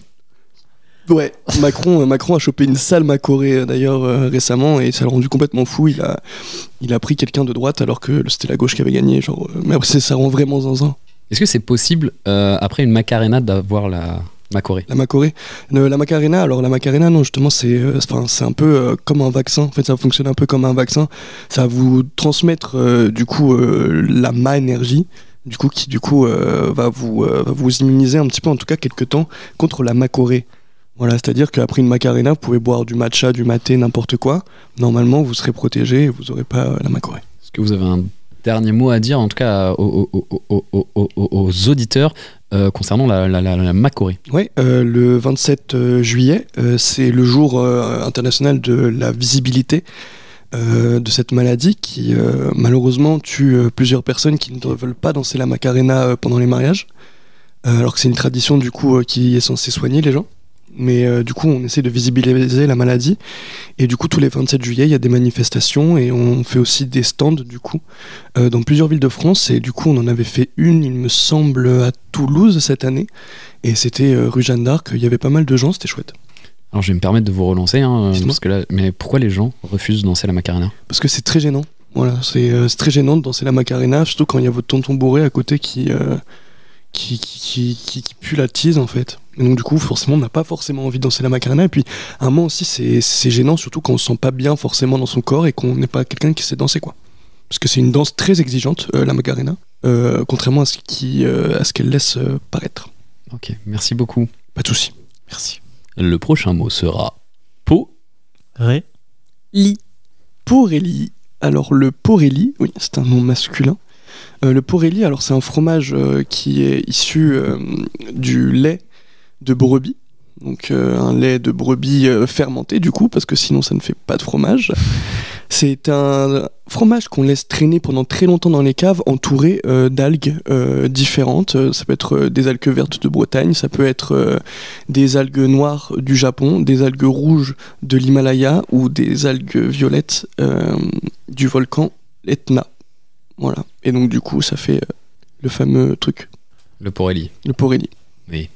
[SPEAKER 3] Ouais, Macron a chopé une sale macorée d'ailleurs récemment et ça l'a rendu complètement fou. Il a pris quelqu'un de droite alors que c'était la gauche qui avait gagné. Genre, mais après ça rend vraiment zinzin.
[SPEAKER 2] Est-ce que c'est possible, après une macarena, d'avoir la macorée?
[SPEAKER 3] La macorée. La macarena, alors la macarena, non, justement, c'est un peu comme un vaccin. En fait, ça fonctionne un peu comme un vaccin. Ça va vous transmettre, du coup, la ma-énergie, du coup, qui, du coup, va vous immuniser un petit peu, en tout cas, quelques temps, contre la macorée. Voilà, c'est-à-dire qu'après une macarena, vous pouvez boire du matcha, du maté, n'importe quoi. Normalement, vous serez protégé et vous n'aurez pas la macorée.
[SPEAKER 2] Est-ce que vous avez un dernier mot à dire, en tout cas aux auditeurs, concernant la macorée?
[SPEAKER 3] Ouais, le 27 juillet, c'est le jour international de la visibilité. de cette maladie qui malheureusement tue plusieurs personnes qui ne veulent pas danser la Macarena pendant les mariages, alors que c'est une tradition du coup qui est censée soigner les gens. Mais du coup on essaie de visibiliser la maladie et du coup tous les 27 juillet il y a des manifestations et on fait aussi des stands du coup dans plusieurs villes de France, et du coup on en avait fait une il me semble à Toulouse cette année, et c'était rue Jeanne d'Arc, il y avait pas mal de gens, c'était chouette.
[SPEAKER 2] Alors je vais me permettre de vous relancer,
[SPEAKER 3] Dites-moi.
[SPEAKER 2] parce que là, mais pourquoi les gens refusent de danser la Macarena?
[SPEAKER 3] Parce que c'est très gênant, voilà, c'est très gênant de danser la Macarena, surtout quand il y a votre tonton bourré à côté qui pue la tease en fait. Et donc du coup forcément on n'a pas forcément envie de danser la Macarena, et puis à un moment aussi c'est gênant, surtout quand on se sent pas bien forcément dans son corps et qu'on n'est pas quelqu'un qui sait danser quoi. Parce que c'est une danse très exigeante, la Macarena, contrairement à ce qu'elle laisse paraître.
[SPEAKER 2] Ok, merci beaucoup.
[SPEAKER 3] Pas de soucis.
[SPEAKER 5] Merci.
[SPEAKER 2] Le prochain mot sera po.
[SPEAKER 5] Ré.
[SPEAKER 4] Li.
[SPEAKER 3] Porelli. Alors le Porelli, oui, c'est un nom masculin. Le Porelli, alors c'est un fromage qui est issu du lait de brebis. Donc un lait de brebis fermenté du coup, parce que sinon ça ne fait pas de fromage. C'est un fromage qu'on laisse traîner pendant très longtemps dans les caves, entouré d'algues différentes. Ça peut être des algues vertes de Bretagne, ça peut être des algues noires du Japon, des algues rouges de l'Himalaya ou des algues violettes du volcan Etna. Voilà. Et donc du coup ça fait le fameux truc,
[SPEAKER 2] Le Porelli.
[SPEAKER 3] le Porelli.
[SPEAKER 2] Oui.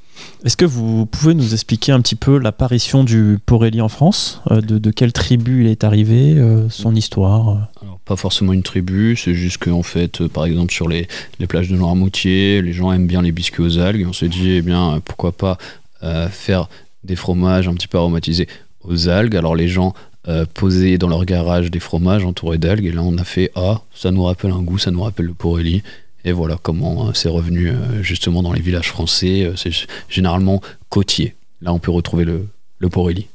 [SPEAKER 5] Est-ce que vous pouvez nous expliquer un petit peu l'apparition du Porelli en France, de quelle tribu il est arrivé, son histoire
[SPEAKER 2] Alors, pas forcément une tribu, c'est juste qu'en fait, par exemple, sur les plages de Noirmoutier, les gens aiment bien les biscuits aux algues. Et on s'est dit, eh bien, pourquoi pas faire des fromages un petit peu aromatisés aux algues. Alors, les gens posaient dans leur garage des fromages entourés d'algues. Et là, on a fait, ça nous rappelle un goût, ça nous rappelle le Porelli. Et voilà comment c'est revenu justement dans les villages français. C'est généralement côtier. Là, on peut retrouver le Porelli.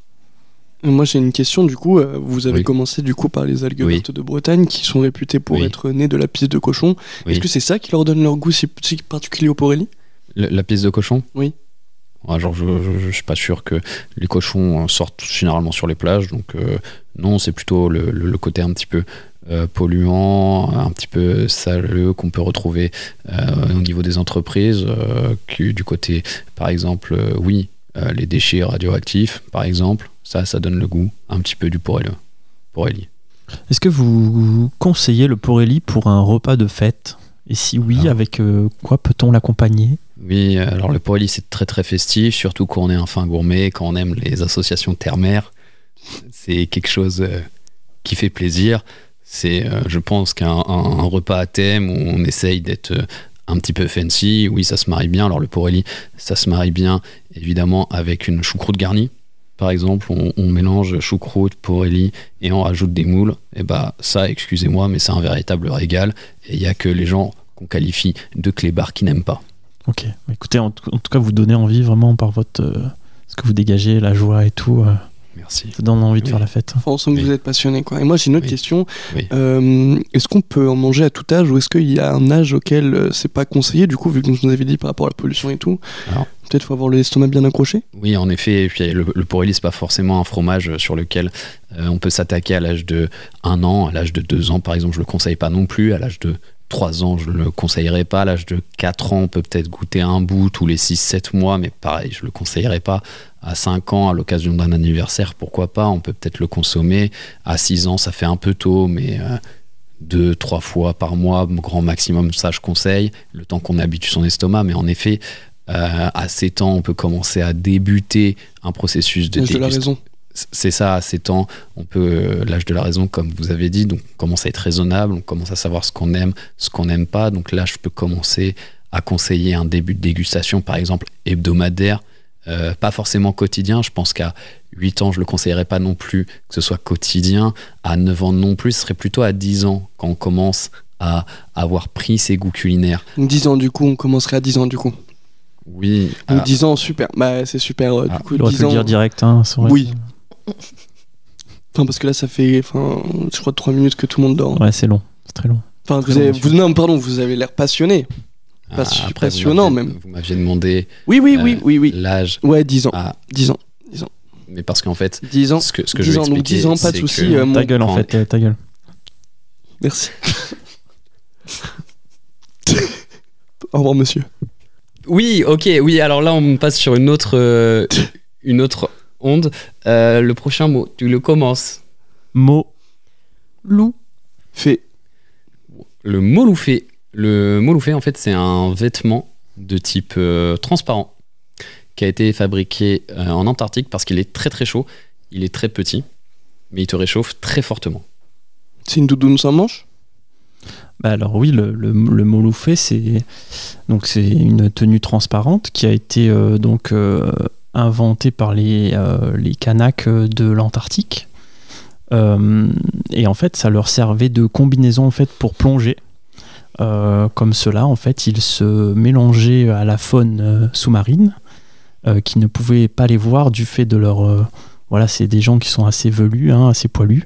[SPEAKER 3] Moi j'ai une question du coup, vous avez
[SPEAKER 2] Oui.
[SPEAKER 3] commencé du coup par les algues
[SPEAKER 2] Oui.
[SPEAKER 3] vertes de Bretagne qui sont réputées pour
[SPEAKER 2] Oui.
[SPEAKER 3] être nées de la pisse de cochon.
[SPEAKER 2] Oui.
[SPEAKER 3] Est-ce que c'est ça qui leur donne leur goût si particulier au Porelli?
[SPEAKER 2] La pièce de cochon?
[SPEAKER 3] Oui.
[SPEAKER 2] Ouais, genre, je suis pas sûr que les cochons sortent généralement sur les plages, donc non, c'est plutôt le côté un petit peu polluant, un petit peu saleux qu'on peut retrouver au niveau des entreprises, du côté, par exemple, les déchets radioactifs, par exemple, ça donne le goût un petit peu du Porelli.
[SPEAKER 5] Est-ce que vous conseillez le Porelli pour un repas de fête? Et si oui,
[SPEAKER 2] Alors.
[SPEAKER 5] avec quoi peut-on l'accompagner?
[SPEAKER 2] Oui, alors le Porelli c'est très très festif, surtout quand on est un fin gourmet, quand on aime les associations terre-mer. C'est quelque chose qui fait plaisir. C'est, je pense, qu'un repas à thème où on essaye d'être un petit peu fancy, oui, ça se marie bien. Alors le Porelli, ça se marie bien évidemment avec une choucroute garnie. Par exemple, on mélange choucroute, Porelli et on rajoute des moules. Et bah ça, excusez-moi, mais c'est un véritable régal. Et il n'y a que les gens qu'on qualifie de clébards qui n'aiment pas.
[SPEAKER 5] Ok, écoutez, en tout cas, vous donnez envie vraiment par ce que vous dégagez, la joie et tout.
[SPEAKER 2] Merci.
[SPEAKER 5] Ça donne envie de
[SPEAKER 2] Oui.
[SPEAKER 5] faire la fête.
[SPEAKER 3] Enfin, on sent que
[SPEAKER 2] Oui.
[SPEAKER 3] vous êtes passionné quoi. Et moi j'ai une autre
[SPEAKER 2] Oui.
[SPEAKER 3] question.
[SPEAKER 2] Oui.
[SPEAKER 3] Est-ce qu'on peut en manger à tout âge, ou est-ce qu'il y a un âge auquel c'est pas conseillé du coup, vu que vous nous avez dit par rapport à la pollution et tout?
[SPEAKER 2] Alors.
[SPEAKER 3] Peut-être faut avoir l'estomac bien accroché.
[SPEAKER 2] Oui, en effet. Et puis le Porelli, c'est pas forcément un fromage sur lequel on peut s'attaquer à l'âge de 1 an, à l'âge de 2 ans, par exemple. Je le conseille pas non plus. À l'âge de 3 ans, je le conseillerais pas. À l'âge de 4 ans, on peut peut-être goûter un bout tous les 6-7 mois, mais pareil, je le conseillerais pas. À 5 ans, à l'occasion d'un anniversaire, pourquoi pas, on peut peut-être le consommer. À 6 ans, ça fait un peu tôt, mais 2-3 fois par mois, grand maximum, ça je conseille, le temps qu'on habitue son estomac. Mais en effet, à 7 ans, on peut commencer à débuter un processus de
[SPEAKER 3] L'âge de la
[SPEAKER 2] dégustation.
[SPEAKER 3] raison.
[SPEAKER 2] C'est ça, à 7 ans, on peut, l'âge de la raison, comme vous avez dit, donc on commence à être raisonnable, on commence à savoir ce qu'on aime, ce qu'on n'aime pas. Donc là, je peux commencer à conseiller un début de dégustation, par exemple hebdomadaire, pas forcément quotidien. Je pense qu'à 8 ans, je le conseillerais pas non plus que ce soit quotidien. À 9 ans non plus, ce serait plutôt à 10 ans, quand on commence à avoir pris ses goûts culinaires.
[SPEAKER 3] Donc 10 ans du coup, on commencerait à 10 ans du coup.
[SPEAKER 2] Oui,
[SPEAKER 3] Donc
[SPEAKER 2] alors,
[SPEAKER 3] 10 ans, super. Bah c'est super. Du coup,
[SPEAKER 5] Il aurait
[SPEAKER 3] 10
[SPEAKER 5] pu le
[SPEAKER 3] ans.
[SPEAKER 5] dire direct. Hein, ça aurait
[SPEAKER 3] Oui.
[SPEAKER 5] été-
[SPEAKER 3] Enfin, parce que là, ça fait, je crois 3 minutes que tout le monde dort.
[SPEAKER 5] Ouais, c'est long. C'est très long.
[SPEAKER 3] Enfin,
[SPEAKER 5] Très long, monsieur.
[SPEAKER 3] non, pardon, vous avez l'air passionné.
[SPEAKER 2] après,
[SPEAKER 3] passionnant
[SPEAKER 2] vous
[SPEAKER 3] même.
[SPEAKER 2] m'aviez demandé
[SPEAKER 3] Oui.
[SPEAKER 2] l'âge.
[SPEAKER 3] Ouais, 10 ans.
[SPEAKER 2] Ah,
[SPEAKER 3] 10 ans.
[SPEAKER 2] Mais parce qu'en fait,
[SPEAKER 3] 10 ans.
[SPEAKER 2] ce que je
[SPEAKER 3] 10
[SPEAKER 2] vais
[SPEAKER 3] ans, donc
[SPEAKER 2] expliquer,
[SPEAKER 3] 10 ans, pas de
[SPEAKER 2] c'est
[SPEAKER 3] souci.
[SPEAKER 2] que-
[SPEAKER 3] mon-
[SPEAKER 5] Ta gueule, en fait, ta gueule.
[SPEAKER 3] Merci. Au revoir, monsieur.
[SPEAKER 2] Oui, ok, oui. Alors là, on passe sur une autre onde. Le prochain mot, tu le commences.
[SPEAKER 5] Mot.
[SPEAKER 4] Loup.
[SPEAKER 3] Fait.
[SPEAKER 2] Le moloufé. Le moloufé, en fait, c'est un vêtement de type transparent qui a été fabriqué en Antarctique parce qu'il est très très chaud. Il est très petit, mais il te réchauffe très fortement.
[SPEAKER 3] C'est une doudoune sans manche?
[SPEAKER 5] Bah alors oui, le moloufé, c'est une tenue transparente qui a été inventée par les Kanaks de l'Antarctique. Et en fait, ça leur servait de combinaison en fait pour plonger. Comme cela, en fait, ils se mélangeaient à la faune sous-marine, qui ne pouvaient pas les voir du fait de leur voilà, c'est des gens qui sont assez velus, hein, assez poilus.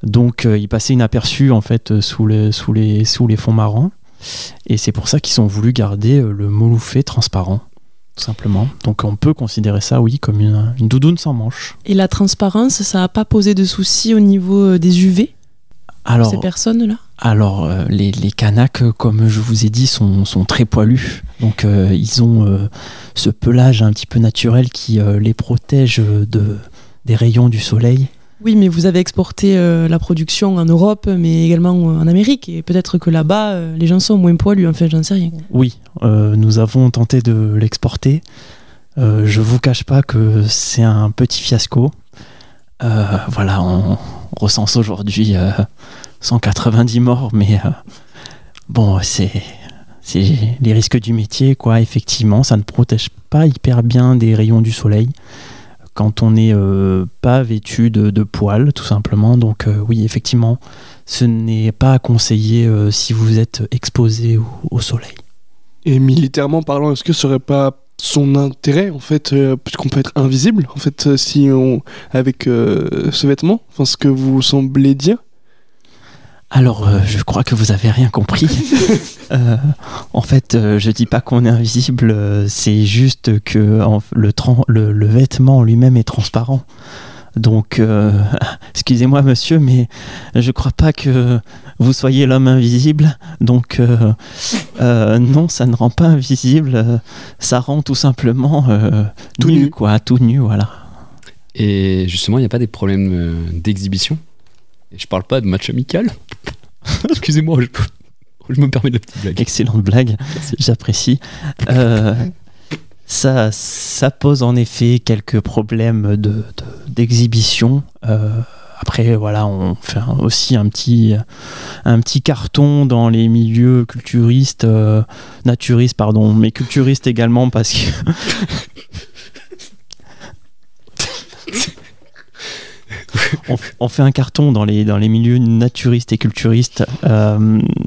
[SPEAKER 5] Donc ils passaient inaperçus en fait sous les fonds marins, et c'est pour ça qu'ils ont voulu garder le moloufé transparent, tout simplement. Donc on peut considérer ça, oui, comme une doudoune sans manches.
[SPEAKER 4] Et la transparence, ça n'a pas posé de soucis au niveau des UV pour ces personnes-là?
[SPEAKER 5] Alors les Kanaks, comme je vous ai dit, sont très poilus. Donc ils ont ce pelage un petit peu naturel qui les protège des rayons du soleil.
[SPEAKER 4] Oui, mais vous avez exporté la production en Europe, mais également en Amérique. Et peut-être que là-bas, les gens sont moins poilus. Enfin, j'en sais rien.
[SPEAKER 5] Oui, nous avons tenté de l'exporter. Je vous cache pas que c'est un petit fiasco. Voilà, on recense aujourd'hui 190 morts, mais bon, c'est les risques du métier, quoi. Effectivement, ça ne protège pas hyper bien des rayons du soleil quand on n'est pas vêtu de poils, tout simplement. Donc oui, effectivement, ce n'est pas à conseiller si vous êtes exposé au soleil.
[SPEAKER 3] Et militairement parlant, est-ce que ce serait pas son intérêt, en fait, puisqu'on peut être invisible, en fait, avec ce vêtement, enfin, ce que vous semblez dire?
[SPEAKER 5] Alors, je crois que vous avez rien compris. En fait, je dis pas qu'on est invisible, c'est juste que le vêtement en lui-même est transparent. Donc, excusez-moi monsieur, mais je crois pas que vous soyez l'homme invisible. Donc, non, ça ne rend pas invisible, ça rend tout simplement
[SPEAKER 3] tout nu,
[SPEAKER 5] quoi, tout nu, voilà.
[SPEAKER 2] Et justement, il n'y a pas des problèmes d'exhibition? Et je parle pas de match amical. Excusez-moi, je me permets de la petite blague.
[SPEAKER 5] Excellente blague, j'apprécie. Ça pose en effet quelques problèmes d'exhibition. Après, voilà, on fait aussi un petit carton dans les milieux culturistes, naturistes, pardon, mais culturistes également parce que... on fait un carton dans les milieux naturistes et culturistes,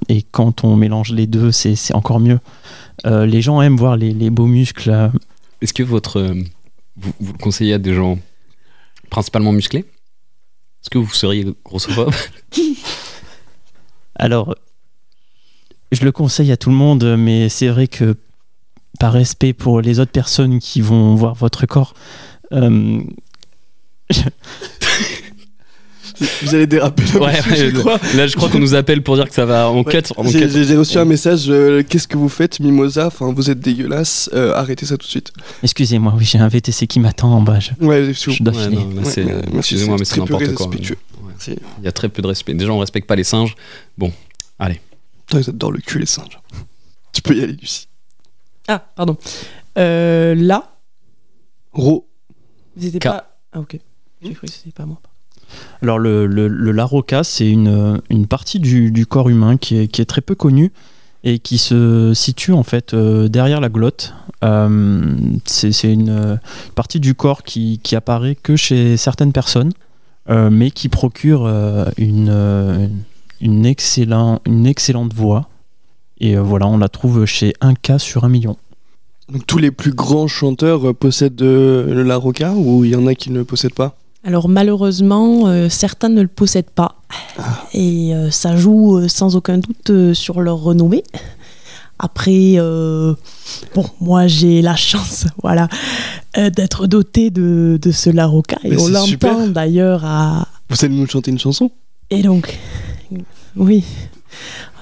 [SPEAKER 5] et quand on mélange les deux, c'est encore mieux. Les gens aiment voir les beaux muscles.
[SPEAKER 2] Est-ce que vous le conseillez à des gens principalement musclés? Est-ce que vous seriez grossophobe?
[SPEAKER 5] Alors, je le conseille à tout le monde, mais c'est vrai que par respect pour les autres personnes qui vont voir votre corps,
[SPEAKER 3] Vous allez déraper là,
[SPEAKER 2] Ouais,
[SPEAKER 3] je crois.
[SPEAKER 2] là je crois qu'on nous appelle pour dire que ça va en cut.
[SPEAKER 3] J'ai reçu un message, qu'est-ce que vous faites, Mimosa? Enfin, vous êtes dégueulasse, arrêtez ça tout de suite.
[SPEAKER 5] Excusez-moi, oui, j'ai un VTC qui m'attend en bas.
[SPEAKER 3] Ouais,
[SPEAKER 5] Je dois filer.
[SPEAKER 2] Excusez-moi, mais c'est n'importe quoi.
[SPEAKER 3] Ouais.
[SPEAKER 2] Il y a très peu de respect. Déjà, on respecte pas les singes. Bon, allez.
[SPEAKER 3] Putain, ils adorent le cul, les singes. Tu peux y aller, Lucie.
[SPEAKER 4] Ah, pardon. Là,
[SPEAKER 3] Ro.
[SPEAKER 4] vous n'étiez
[SPEAKER 2] K.
[SPEAKER 4] pas... Ah, ok. J'ai cru que c'était pas moi.
[SPEAKER 5] Alors le laroca, c'est une partie du corps humain qui est très peu connue et qui se situe en fait derrière la glotte. C'est une partie du corps qui apparaît que chez certaines personnes, mais qui procure une excellente voix. Et voilà, on la trouve chez 1 cas sur 1 million.
[SPEAKER 3] Donc tous les plus grands chanteurs possèdent le laroca, ou il y en a qui ne le possèdent pas?
[SPEAKER 4] Alors malheureusement, certains ne le possèdent pas. Et ça joue sans aucun doute sur leur renommée. Après, bon, moi j'ai la chance, voilà, d'être dotée de ce Larroca et
[SPEAKER 3] Mais
[SPEAKER 4] on
[SPEAKER 3] c'est
[SPEAKER 4] l'entend
[SPEAKER 3] super.
[SPEAKER 4] d'ailleurs à.
[SPEAKER 3] Vous allez nous chanter une chanson?
[SPEAKER 4] Et donc, oui,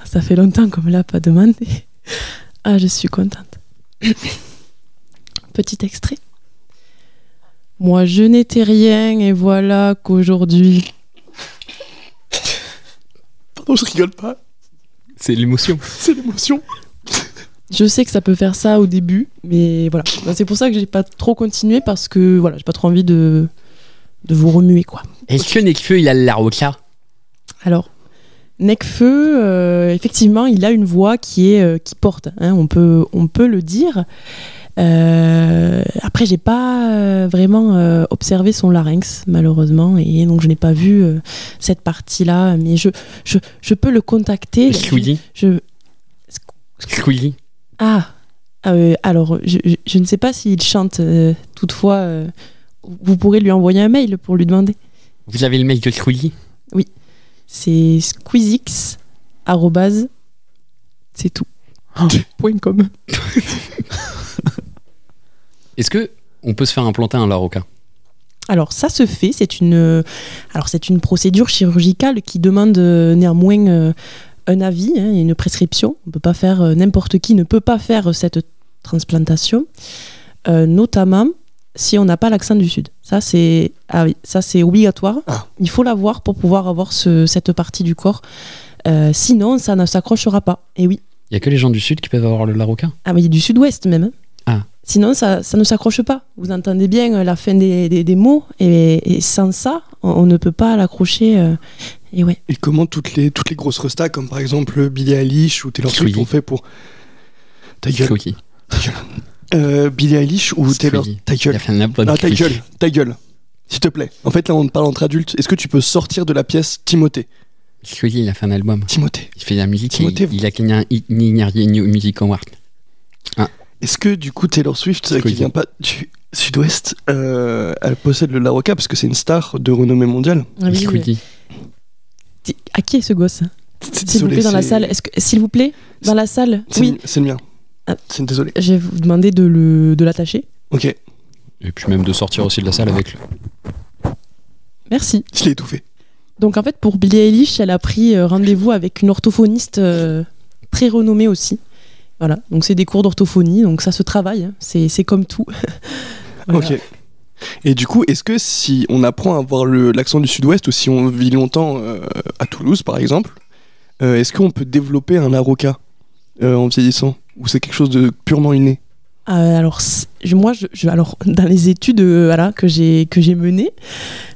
[SPEAKER 4] ça fait longtemps qu'on me l'a pas demandé. Ah, je suis contente. Petit extrait. Moi, je n'étais rien et voilà qu'aujourd'hui.
[SPEAKER 3] Pardon, je rigole pas.
[SPEAKER 2] C'est l'émotion.
[SPEAKER 3] C'est l'émotion.
[SPEAKER 4] Je sais que ça peut faire ça au début, mais voilà. Ben, c'est pour ça que j'ai pas trop continué parce que voilà, j'ai pas trop envie de vous remuer quoi.
[SPEAKER 2] Est-ce que Nekfeu, il a le Larroca?
[SPEAKER 4] Alors, Nekfeu, effectivement, il a une voix qui porte. Hein, on peut le dire. Après, j'ai pas vraiment observé son larynx malheureusement, et donc je n'ai pas vu cette partie-là. Mais je peux le contacter.
[SPEAKER 2] Squeezie. Squeezie.
[SPEAKER 4] Alors, je ne sais pas s'il chante. Toutefois, vous pourrez lui envoyer un mail pour lui demander.
[SPEAKER 2] Vous avez le mail de Squeezie?
[SPEAKER 4] C'est squeezix@, c'est tout. .com.
[SPEAKER 2] Est-ce que on peut se faire implanter un Larroca?
[SPEAKER 4] Alors ça se fait, c'est une procédure chirurgicale qui demande néanmoins un avis, hein, une prescription. On peut pas faire, n'importe qui ne peut pas faire cette transplantation, notamment si on n'a pas l'accent du Sud. Ça c'est obligatoire. Il faut l'avoir pour pouvoir avoir cette partie du corps. Sinon ça ne s'accrochera pas. Et oui.
[SPEAKER 2] Il y a que les gens du Sud qui peuvent avoir le Larroca?
[SPEAKER 4] Ah oui, du Sud-Ouest même. Hein.
[SPEAKER 2] Ah.
[SPEAKER 4] Sinon, ça ne s'accroche pas. Vous entendez bien la fin des mots, et sans ça, on ne peut pas l'accrocher. Et ouais.
[SPEAKER 3] Et comment toutes les grosses restas, comme par exemple Billie Eilish ou Taylor Swift, ont fait pour. Ta gueule.
[SPEAKER 2] Squeezie.
[SPEAKER 3] Billie Eilish ou Taylor.
[SPEAKER 2] Squeezie.
[SPEAKER 3] Ta
[SPEAKER 2] Il
[SPEAKER 3] gueule.
[SPEAKER 2] a fait un abonnement.
[SPEAKER 3] Ah, ta gueule. S'il te plaît. En fait, là, on parle entre adultes. Est-ce que tu peux sortir de la pièce Timothée?
[SPEAKER 2] Squeezie, il a fait un album.
[SPEAKER 3] Timothée.
[SPEAKER 2] Il fait de la musique.
[SPEAKER 3] Timothée.
[SPEAKER 2] Il a gagné un New Music Award.
[SPEAKER 3] Est-ce que du coup Taylor Swift, qui vient pas du Sud-Ouest, elle possède le Larroca parce que c'est une star de renommée mondiale?
[SPEAKER 4] Ah oui,
[SPEAKER 2] Squeezie.
[SPEAKER 4] À qui est ce gosse? S'il vous plaît, dans la salle. S'il vous plaît, dans la salle. Oui.
[SPEAKER 3] C'est le mien. Désolé.
[SPEAKER 4] Je vais vous demander de l'attacher.
[SPEAKER 3] Ok.
[SPEAKER 2] Et puis même de sortir aussi de la salle avec lui.
[SPEAKER 4] Merci.
[SPEAKER 3] Je l'ai étouffé.
[SPEAKER 4] Donc en fait, pour Billie Eilish, elle a pris rendez-vous avec une orthophoniste très renommée aussi. Voilà, donc c'est des cours d'orthophonie, donc ça se travaille, hein. C'est comme tout. Voilà.
[SPEAKER 3] Ok. Et du coup, est-ce que si on apprend à avoir l'accent du Sud-Ouest, ou si on vit longtemps à Toulouse par exemple, est-ce qu'on peut développer un Larroca en vieillissant? Ou c'est quelque chose de purement inné?
[SPEAKER 4] Alors, alors, dans les études que j'ai menées,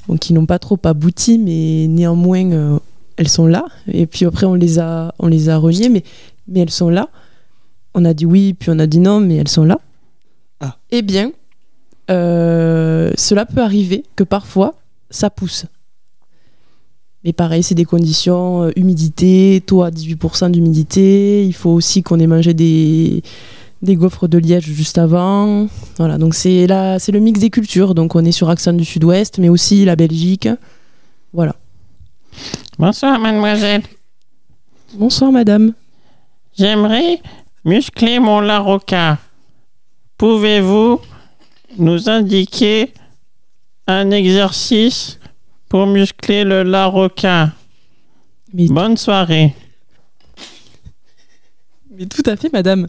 [SPEAKER 4] donc qui n'ont pas trop abouti, mais néanmoins elles sont là. Et puis après on les a reniées, mais elles sont là. On a dit oui, puis on a dit non, mais elles sont là.
[SPEAKER 3] Ah.
[SPEAKER 4] Eh bien, cela peut arriver que parfois ça pousse. Mais pareil, c'est des conditions, humidité, taux à 18% d'humidité. Il faut aussi qu'on ait mangé des gaufres de Liège juste avant. Voilà, donc c'est le mix des cultures. Donc on est sur accent du Sud-Ouest, mais aussi la Belgique. Voilà.
[SPEAKER 8] Bonsoir, mademoiselle.
[SPEAKER 4] Bonsoir, madame.
[SPEAKER 8] J'aimerais muscler mon Larroca. Pouvez-vous nous indiquer un exercice pour muscler le Larroca? Bonne soirée.
[SPEAKER 4] Mais tout à fait, madame.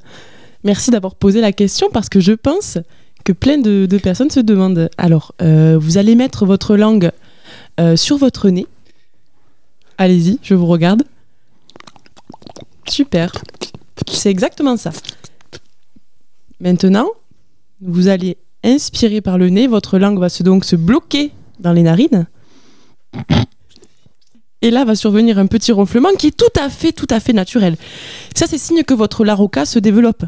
[SPEAKER 4] Merci d'avoir posé la question parce que je pense que plein de personnes se demandent. Alors, vous allez mettre votre langue sur votre nez. Allez-y, je vous regarde. Super. C'est exactement ça. Maintenant, vous allez inspirer par le nez. Votre langue va donc se bloquer dans les narines. Et là va survenir un petit ronflement qui est tout à fait naturel. Ça, c'est signe que votre Larroca se développe.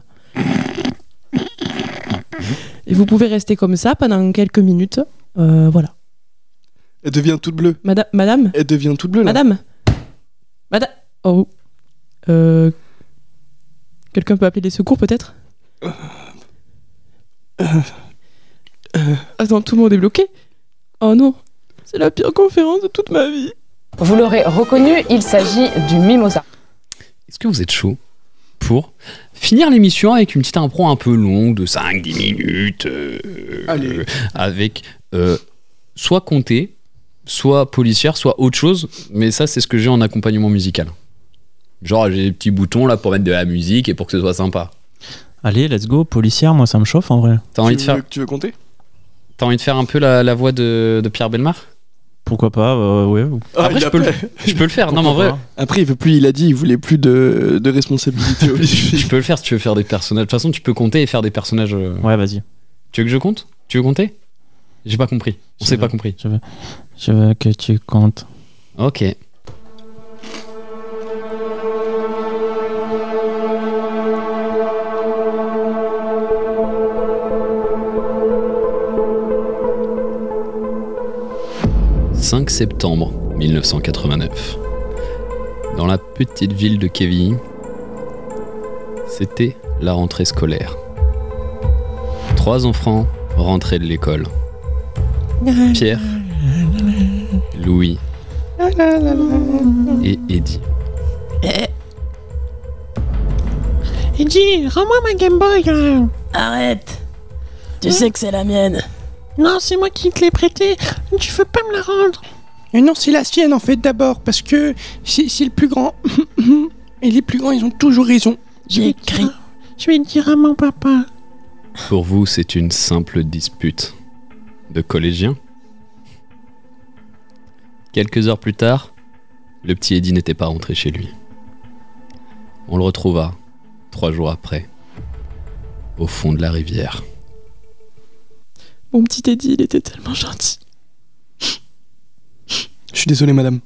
[SPEAKER 4] Et vous pouvez rester comme ça pendant quelques minutes. Voilà.
[SPEAKER 3] Elle devient toute bleue.
[SPEAKER 4] Madame
[SPEAKER 3] Elle devient toute bleue, là.
[SPEAKER 4] Madame. Oh. Quelqu'un peut appeler les secours, peut-être? Attends, tout le monde est bloqué? Oh non. C'est la pire conférence de toute ma vie.
[SPEAKER 9] Vous l'aurez reconnu, il s'agit du mimosa.
[SPEAKER 2] Est-ce que vous êtes chaud pour finir l'émission avec une petite impro un peu longue de 5-10 minutes.
[SPEAKER 3] Allez.
[SPEAKER 2] Avec soit compter, soit policière, soit autre chose. Mais ça, c'est ce que j'ai en accompagnement musical. Genre, j'ai des petits boutons là pour mettre de la musique et pour que ce soit sympa.
[SPEAKER 5] Allez, let's go, policière, moi ça me chauffe en vrai.
[SPEAKER 2] T'as envie de faire,
[SPEAKER 3] Tu veux compter?
[SPEAKER 2] t'as envie de faire un peu la voix de Pierre Bellemare?
[SPEAKER 5] Pourquoi pas, ouais.
[SPEAKER 2] Après, je peux le faire. Non, mais en vrai,
[SPEAKER 3] Après, il veut plus, il a dit, il voulait plus de responsabilité.
[SPEAKER 2] je peux le faire si tu veux faire des personnages. De toute façon, tu peux compter et faire des personnages.
[SPEAKER 5] Ouais, vas-y.
[SPEAKER 2] Tu veux que je compte? Tu veux compter? J'ai pas compris. On s'est pas compris.
[SPEAKER 5] Je veux que tu comptes.
[SPEAKER 2] Ok. « 5 septembre 1989. Dans la petite ville de Kévy, c'était la rentrée scolaire. 3 enfants rentraient de l'école. Pierre, Louis et Eddie.
[SPEAKER 8] Eddie, rends-moi ma Game Boy là.
[SPEAKER 4] Arrête. Tu sais que c'est la mienne.
[SPEAKER 8] Non, c'est moi qui te l'ai prêté. Tu veux pas me la rendre?
[SPEAKER 9] Non, c'est la sienne en fait d'abord, parce que c'est le plus grand. Et les plus grands, ils ont toujours raison.
[SPEAKER 4] J'ai écrit.
[SPEAKER 8] Je vais dire à mon papa.
[SPEAKER 2] Pour vous, c'est une simple dispute de collégiens. Quelques heures plus tard, le petit Eddie n'était pas rentré chez lui. On le retrouva 3 jours après, au fond de la rivière.
[SPEAKER 4] Mon petit Eddie, il était tellement gentil.
[SPEAKER 3] Je suis désolé, madame.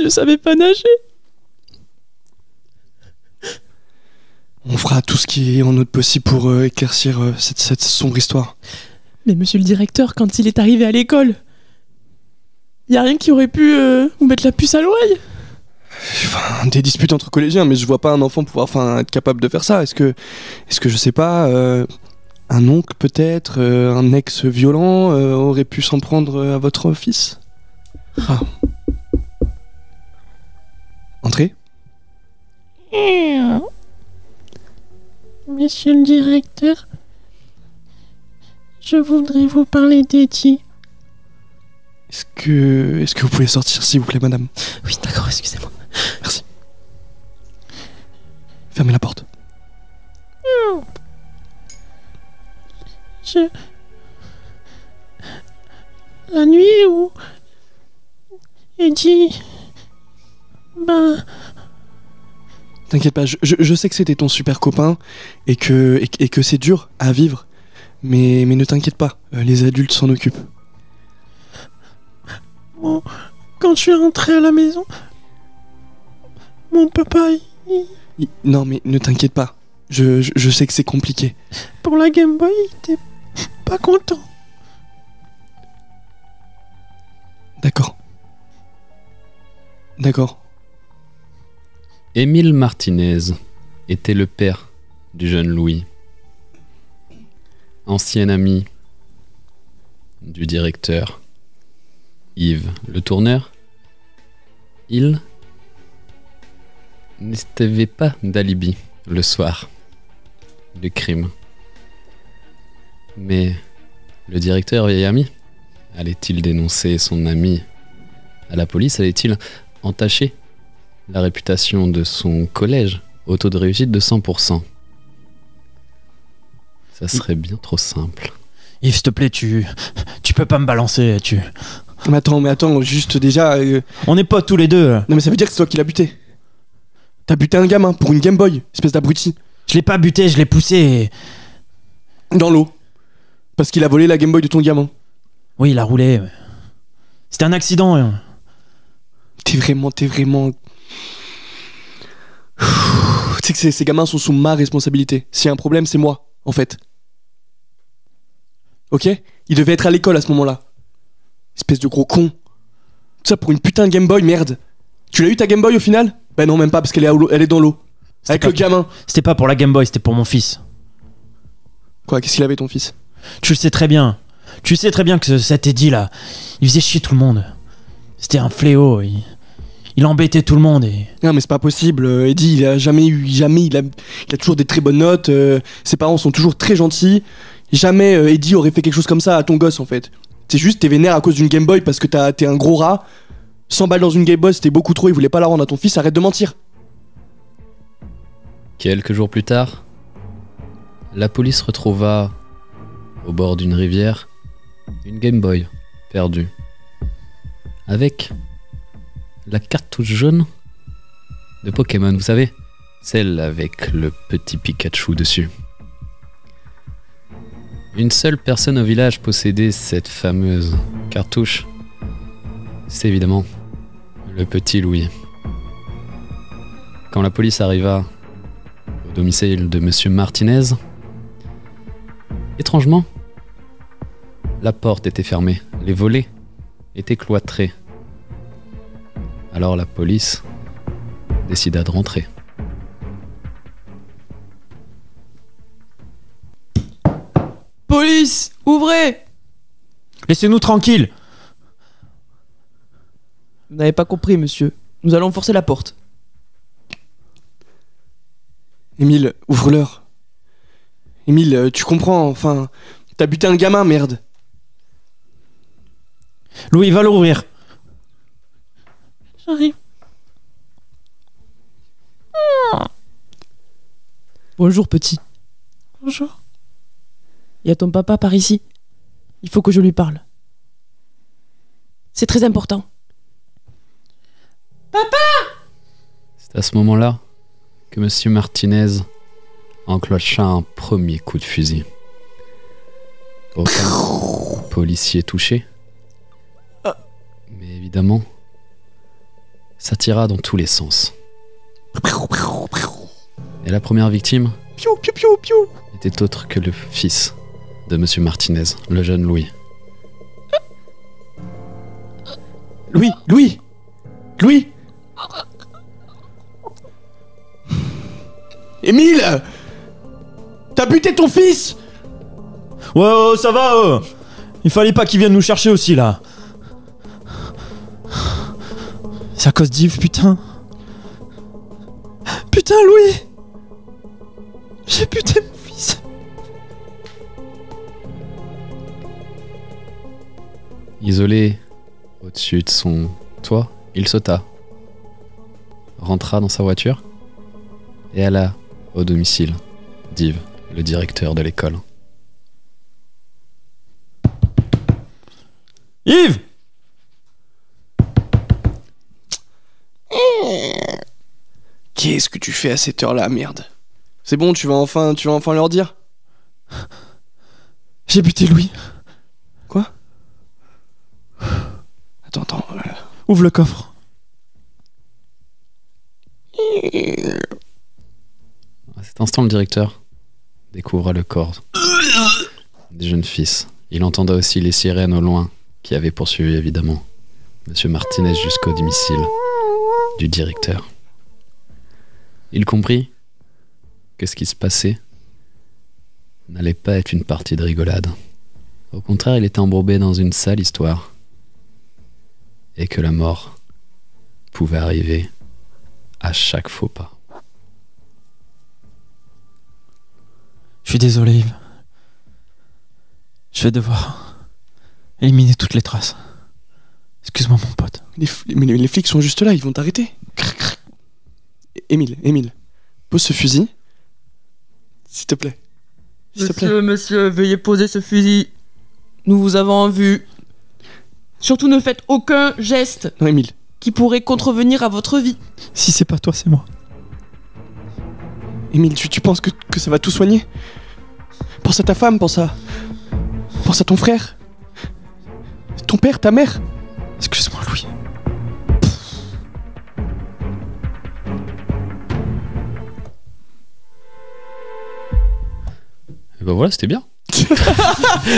[SPEAKER 4] Je savais pas nager.
[SPEAKER 3] On fera tout ce qui est en notre possible pour éclaircir cette sombre histoire.
[SPEAKER 4] Mais monsieur le directeur, quand il est arrivé à l'école, y a rien qui aurait pu vous mettre la puce à l'oreille?
[SPEAKER 3] Enfin, des disputes entre collégiens, mais je vois pas un enfant pouvoir être capable de faire ça. Est-ce que je sais pas, un oncle peut-être, un ex violent aurait pu s'en prendre à votre fils? Ah. Entrez.
[SPEAKER 8] Monsieur le directeur, je voudrais vous parler d'Eddie.
[SPEAKER 3] Est-ce que vous pouvez sortir, s'il vous plaît, madame?
[SPEAKER 4] Oui, d'accord, excusez-moi.
[SPEAKER 3] Merci. Fermez la porte.
[SPEAKER 8] La nuit où Eddie... Ben...
[SPEAKER 3] T'inquiète pas, je sais que c'était ton super copain et que c'est dur à vivre, mais ne t'inquiète pas, les adultes s'en occupent.
[SPEAKER 8] Bon, quand je suis rentré à la maison, mon papa,
[SPEAKER 3] Non mais ne t'inquiète pas, je sais que c'est compliqué.
[SPEAKER 8] pour la Game Boy, il était pas content.
[SPEAKER 3] D'accord.
[SPEAKER 2] Émile Martinez était le père du jeune Louis, ancien ami du directeur Yves Le Tourneur. Il n'avait pas d'alibi le soir du crime. Mais le directeur vieil ami, allait-il dénoncer son ami à la police? Allait-il entacher la réputation de son collège au taux de réussite de 100%? Ça serait bien trop simple.
[SPEAKER 5] Yves, s'il te plaît, tu peux pas me balancer,
[SPEAKER 3] Mais attends, juste déjà...
[SPEAKER 5] On n'est pas tous les deux.
[SPEAKER 3] Non mais ça veut dire que c'est toi qui l'as buté. T'as buté un gamin pour une Game Boy, espèce d'abruti.
[SPEAKER 5] Je l'ai pas buté, je l'ai poussé.
[SPEAKER 3] Dans l'eau. Parce qu'il a volé la Game Boy de ton gamin.
[SPEAKER 5] Oui, il a roulé. C'était un accident.
[SPEAKER 3] T'es vraiment... Tu sais que ces gamins sont sous ma responsabilité. S'il y a un problème, c'est moi, en fait. Ok? Il devait être à l'école à ce moment-là. Espèce de gros con. Tout ça pour une putain de Game Boy, merde. Tu l'as eu ta Game Boy au final? Ben non, même pas, parce qu'elle est dans l'eau. Avec le gamin.
[SPEAKER 5] C'était pas pour la Game Boy, c'était pour mon fils.
[SPEAKER 3] Quoi, qu'est-ce qu'il avait ton fils?
[SPEAKER 5] Tu le sais très bien. Tu sais très bien que cet Eddie là, il faisait chier tout le monde. C'était un fléau. Il embêtait tout le monde et...
[SPEAKER 3] Non mais c'est pas possible, Eddie il a toujours des très bonnes notes, ses parents sont toujours très gentils, jamais Eddie aurait fait quelque chose comme ça à ton gosse en fait. C'est juste t'es vénère à cause d'une Game Boy parce que t'es un gros rat, 100 balles dans une Game Boy c'était beaucoup trop, il voulait pas la rendre à ton fils, arrête de mentir.
[SPEAKER 2] Quelques jours plus tard, la police retrouva, au bord d'une rivière, une Game Boy perdue. Avec la cartouche jaune de Pokémon, vous savez, celle avec le petit Pikachu dessus. Une seule personne au village possédait cette fameuse cartouche. C'est évidemment le petit Louis. Quand la police arriva au domicile de Monsieur Martinez, étrangement, la porte était fermée, les volets étaient cloîtrés. Alors la police décida de rentrer.
[SPEAKER 4] Police, ouvrez!
[SPEAKER 5] Laissez-nous tranquilles.
[SPEAKER 4] Vous n'avez pas compris, monsieur. Nous allons forcer la porte.
[SPEAKER 3] Émile, ouvre-leur. Émile, tu comprends, enfin, t'as buté un gamin, merde.
[SPEAKER 5] Louis, va l'ouvrir.
[SPEAKER 8] J'arrive.
[SPEAKER 4] Bonjour, petit.
[SPEAKER 8] Bonjour.
[SPEAKER 4] Il y a ton papa par ici. Il faut que je lui parle. C'est très important.
[SPEAKER 2] C'est à ce moment-là que Monsieur Martinez enclencha un premier coup de fusil. Aucun policier touché. Mais évidemment, ça tira dans tous les sens. Et la première victime était autre que le fils de Monsieur Martinez, le jeune Louis.
[SPEAKER 3] Louis Émile, t'as buté ton fils.
[SPEAKER 5] Ouais, ça va. Il fallait pas qu'ils viennent nous chercher aussi, là. C'est à cause d'Yves, putain. Putain, Louis. J'ai buté mon fils.
[SPEAKER 2] Isolé au-dessus de son toit, il sauta, rentra dans sa voiture et alla au domicile d'Yves, le directeur de l'école.
[SPEAKER 5] Yves!
[SPEAKER 3] Qu'est-ce que tu fais à cette heure-là, merde? C'est bon, tu vas enfin leur dire?
[SPEAKER 5] J'ai buté Louis.
[SPEAKER 3] Quoi? Attends.
[SPEAKER 5] Ouvre le coffre.
[SPEAKER 2] À cet instant, le directeur découvra le corps des jeunes fils. Il entenda aussi les sirènes au loin qui avaient poursuivi évidemment Monsieur Martinez jusqu'au domicile du directeur. Il comprit que ce qui se passait n'allait pas être une partie de rigolade. Au contraire, il était embourbé dans une sale histoire et que la mort pouvait arriver à chaque faux pas.
[SPEAKER 5] Je suis désolé, Yves. Je vais devoir éliminer toutes les traces. Excuse-moi, mon pote.
[SPEAKER 3] Mais les flics sont juste là, ils vont t'arrêter. Émile, pose ce fusil. S'il te plaît.
[SPEAKER 4] Monsieur, veuillez poser ce fusil. Nous vous avons en vue. Surtout ne faites aucun geste
[SPEAKER 3] Non, Émile.
[SPEAKER 4] qui pourrait contrevenir à votre vie.
[SPEAKER 5] Si c'est pas toi, c'est moi.
[SPEAKER 3] Émile, tu penses que ça va tout soigner? Pense à ta femme, pense à ton frère. Ton père, ta mère.
[SPEAKER 5] Excuse-moi, Louis.
[SPEAKER 2] Et ben voilà, c'était bien.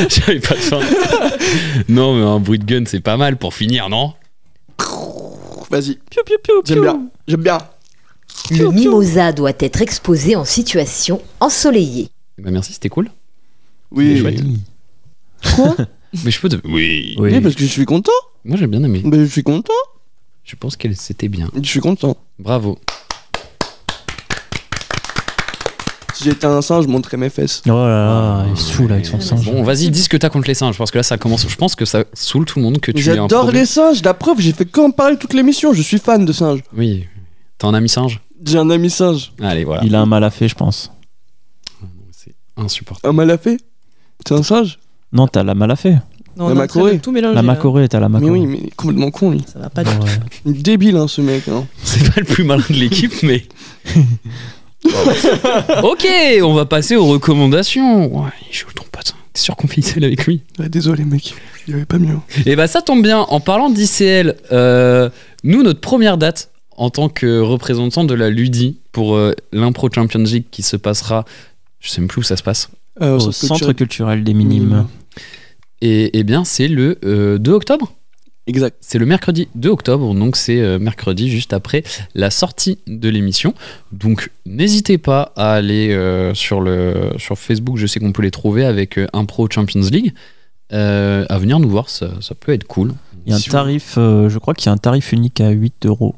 [SPEAKER 2] J'avais pas de fin. Non, mais un bruit de gun, c'est pas mal pour finir, non?
[SPEAKER 3] Vas-y. J'aime bien.
[SPEAKER 7] Le mimosa doit être exposé en situation ensoleillée.
[SPEAKER 2] Bah merci, c'était cool.
[SPEAKER 3] Oui.
[SPEAKER 2] Chouette.
[SPEAKER 4] Quoi?
[SPEAKER 2] Mais je peux te... Oui.
[SPEAKER 3] Oui, parce que je suis content.
[SPEAKER 2] Moi j'ai bien aimé.
[SPEAKER 3] Mais je suis content.
[SPEAKER 2] Je pense que c'était bien.
[SPEAKER 3] Je suis content.
[SPEAKER 2] Bravo.
[SPEAKER 3] Si j'étais un singe, je montrerais mes fesses.
[SPEAKER 5] Oh là là, il saoule avec son singe.
[SPEAKER 2] Bon, vas-y, dis ce que t'as contre les singes, parce que là, ça commence. Je pense que ça saoule tout le monde que tu aies un
[SPEAKER 3] J'adore
[SPEAKER 2] problème.
[SPEAKER 3] les singes, la preuve, j'ai fait qu'en parler toute l'émission. Je suis fan de singes.
[SPEAKER 2] Oui. T'as un ami singe?
[SPEAKER 3] J'ai un ami singe.
[SPEAKER 2] Allez, voilà.
[SPEAKER 5] Il a un mal à fait, je pense.
[SPEAKER 2] C'est insupportable.
[SPEAKER 3] Un mal à fait. C'est un singe.
[SPEAKER 5] Non, t'as la mal à fait.
[SPEAKER 4] Non,
[SPEAKER 3] La
[SPEAKER 4] on est en train de
[SPEAKER 3] Macorée.
[SPEAKER 4] tout mélanger.
[SPEAKER 5] La
[SPEAKER 4] là.
[SPEAKER 5] Macorée, t'as la
[SPEAKER 3] Mais
[SPEAKER 5] Macorée.
[SPEAKER 3] oui, mais complètement con, lui.
[SPEAKER 4] Ça va pas du
[SPEAKER 5] Bon,
[SPEAKER 4] tout.
[SPEAKER 5] ouais.
[SPEAKER 3] Débile, hein, ce mec. Hein.
[SPEAKER 2] C'est pas le plus malin de l'équipe, mais. Ok, on va passer aux recommandations. Ouais, il joue ton pote. T'es sûr qu'on fait ICL avec lui?
[SPEAKER 3] Ouais, désolé, mec. Il y avait pas mieux.
[SPEAKER 2] Et bah, ça tombe bien. En parlant d'ICL, nous, notre première date en tant que représentant de la Ludi pour l'Impro Champions League qui se passera. Je sais même plus où ça se passe.
[SPEAKER 5] Au centre culturel des Minimes.
[SPEAKER 2] Et bien, c'est le 2 octobre.
[SPEAKER 3] Exact.
[SPEAKER 2] C'est le mercredi 2 octobre, donc c'est mercredi juste après la sortie de l'émission. Donc n'hésitez pas à aller sur Facebook, je sais qu'on peut les trouver avec Impro Champions League, à venir nous voir, ça peut être cool.
[SPEAKER 5] Il y a un tarif, je crois qu'il y a un tarif unique à 8 €.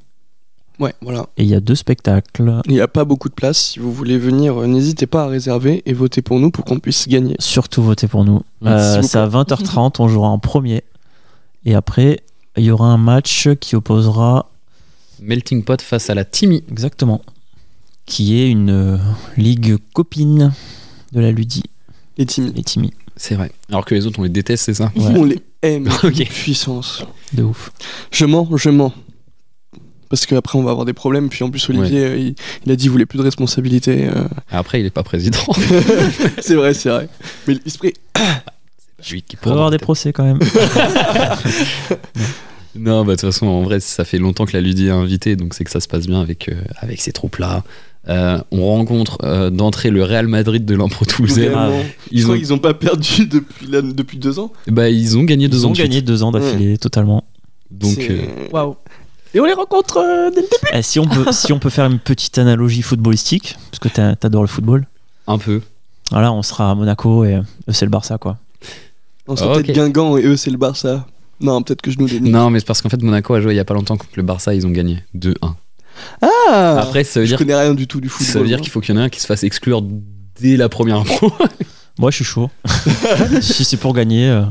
[SPEAKER 3] Ouais, voilà.
[SPEAKER 5] Et il y a 2 spectacles.
[SPEAKER 3] Il n'y a pas beaucoup de place. Si vous voulez venir, n'hésitez pas à réserver et voter pour nous pour qu'on puisse gagner.
[SPEAKER 5] Surtout votez pour nous.
[SPEAKER 3] Merci
[SPEAKER 5] C'est à 20h30, on jouera en premier. Et après, il y aura un match qui opposera.
[SPEAKER 2] Melting Pot face à la Timmy.
[SPEAKER 5] Exactement. Qui est une ligue copine de la Ludi.
[SPEAKER 3] Les Timmy.
[SPEAKER 5] Les Timmy.
[SPEAKER 2] C'est vrai. Alors que les autres, on les déteste, c'est ça?
[SPEAKER 5] Ouais.
[SPEAKER 3] On les aime.
[SPEAKER 2] Ok.
[SPEAKER 3] Puissance.
[SPEAKER 5] De ouf.
[SPEAKER 3] Je mens. Parce qu'après, on va avoir des problèmes. Puis en plus, Olivier, il a dit qu'il voulait plus de responsabilité.
[SPEAKER 2] Après, il est pas président.
[SPEAKER 3] C'est vrai. Mais l'esprit.
[SPEAKER 2] Lui qui
[SPEAKER 5] Il peut y avoir des procès quand même.
[SPEAKER 2] Non, bah de toute façon, en vrai, ça fait longtemps que la Ludi est invitée, donc c'est que ça se passe bien avec ces troupes-là. On rencontre d'entrée le Real Madrid de l'Impro Toulousain.
[SPEAKER 3] Vraiment.
[SPEAKER 2] Ils
[SPEAKER 3] Je crois
[SPEAKER 2] ont,
[SPEAKER 3] qu'ils n'ont pas perdu depuis 2 ans.
[SPEAKER 2] bah, ils ont gagné 2
[SPEAKER 5] Ils
[SPEAKER 2] ans
[SPEAKER 5] ont
[SPEAKER 2] de suite.
[SPEAKER 5] gagné 2 ans d'affilée, totalement.
[SPEAKER 2] Donc,
[SPEAKER 3] C'est-
[SPEAKER 4] Waouh.
[SPEAKER 3] Et on les rencontre dès le début.
[SPEAKER 5] Si on peut faire une petite analogie footballistique, parce que t'adores le football.
[SPEAKER 2] un peu.
[SPEAKER 5] Voilà, on sera à Monaco et eux c'est le Barça quoi.
[SPEAKER 3] On sera
[SPEAKER 2] Ok.
[SPEAKER 3] peut-être Guingamp et eux, c'est le Barça. Non, peut-être que je nous dénigre.
[SPEAKER 2] Non, mais c'est parce qu'en fait, Monaco a joué il y a pas longtemps contre le Barça, ils ont gagné 2-1.
[SPEAKER 3] Ah
[SPEAKER 2] Après, ça veut
[SPEAKER 3] Je
[SPEAKER 2] dire,
[SPEAKER 3] connais rien du tout du football.
[SPEAKER 2] ça veut dire qu'il faut qu'il y en ait un qui se fasse exclure dès la première impro.
[SPEAKER 5] Moi je suis chaud. Si c'est pour gagner.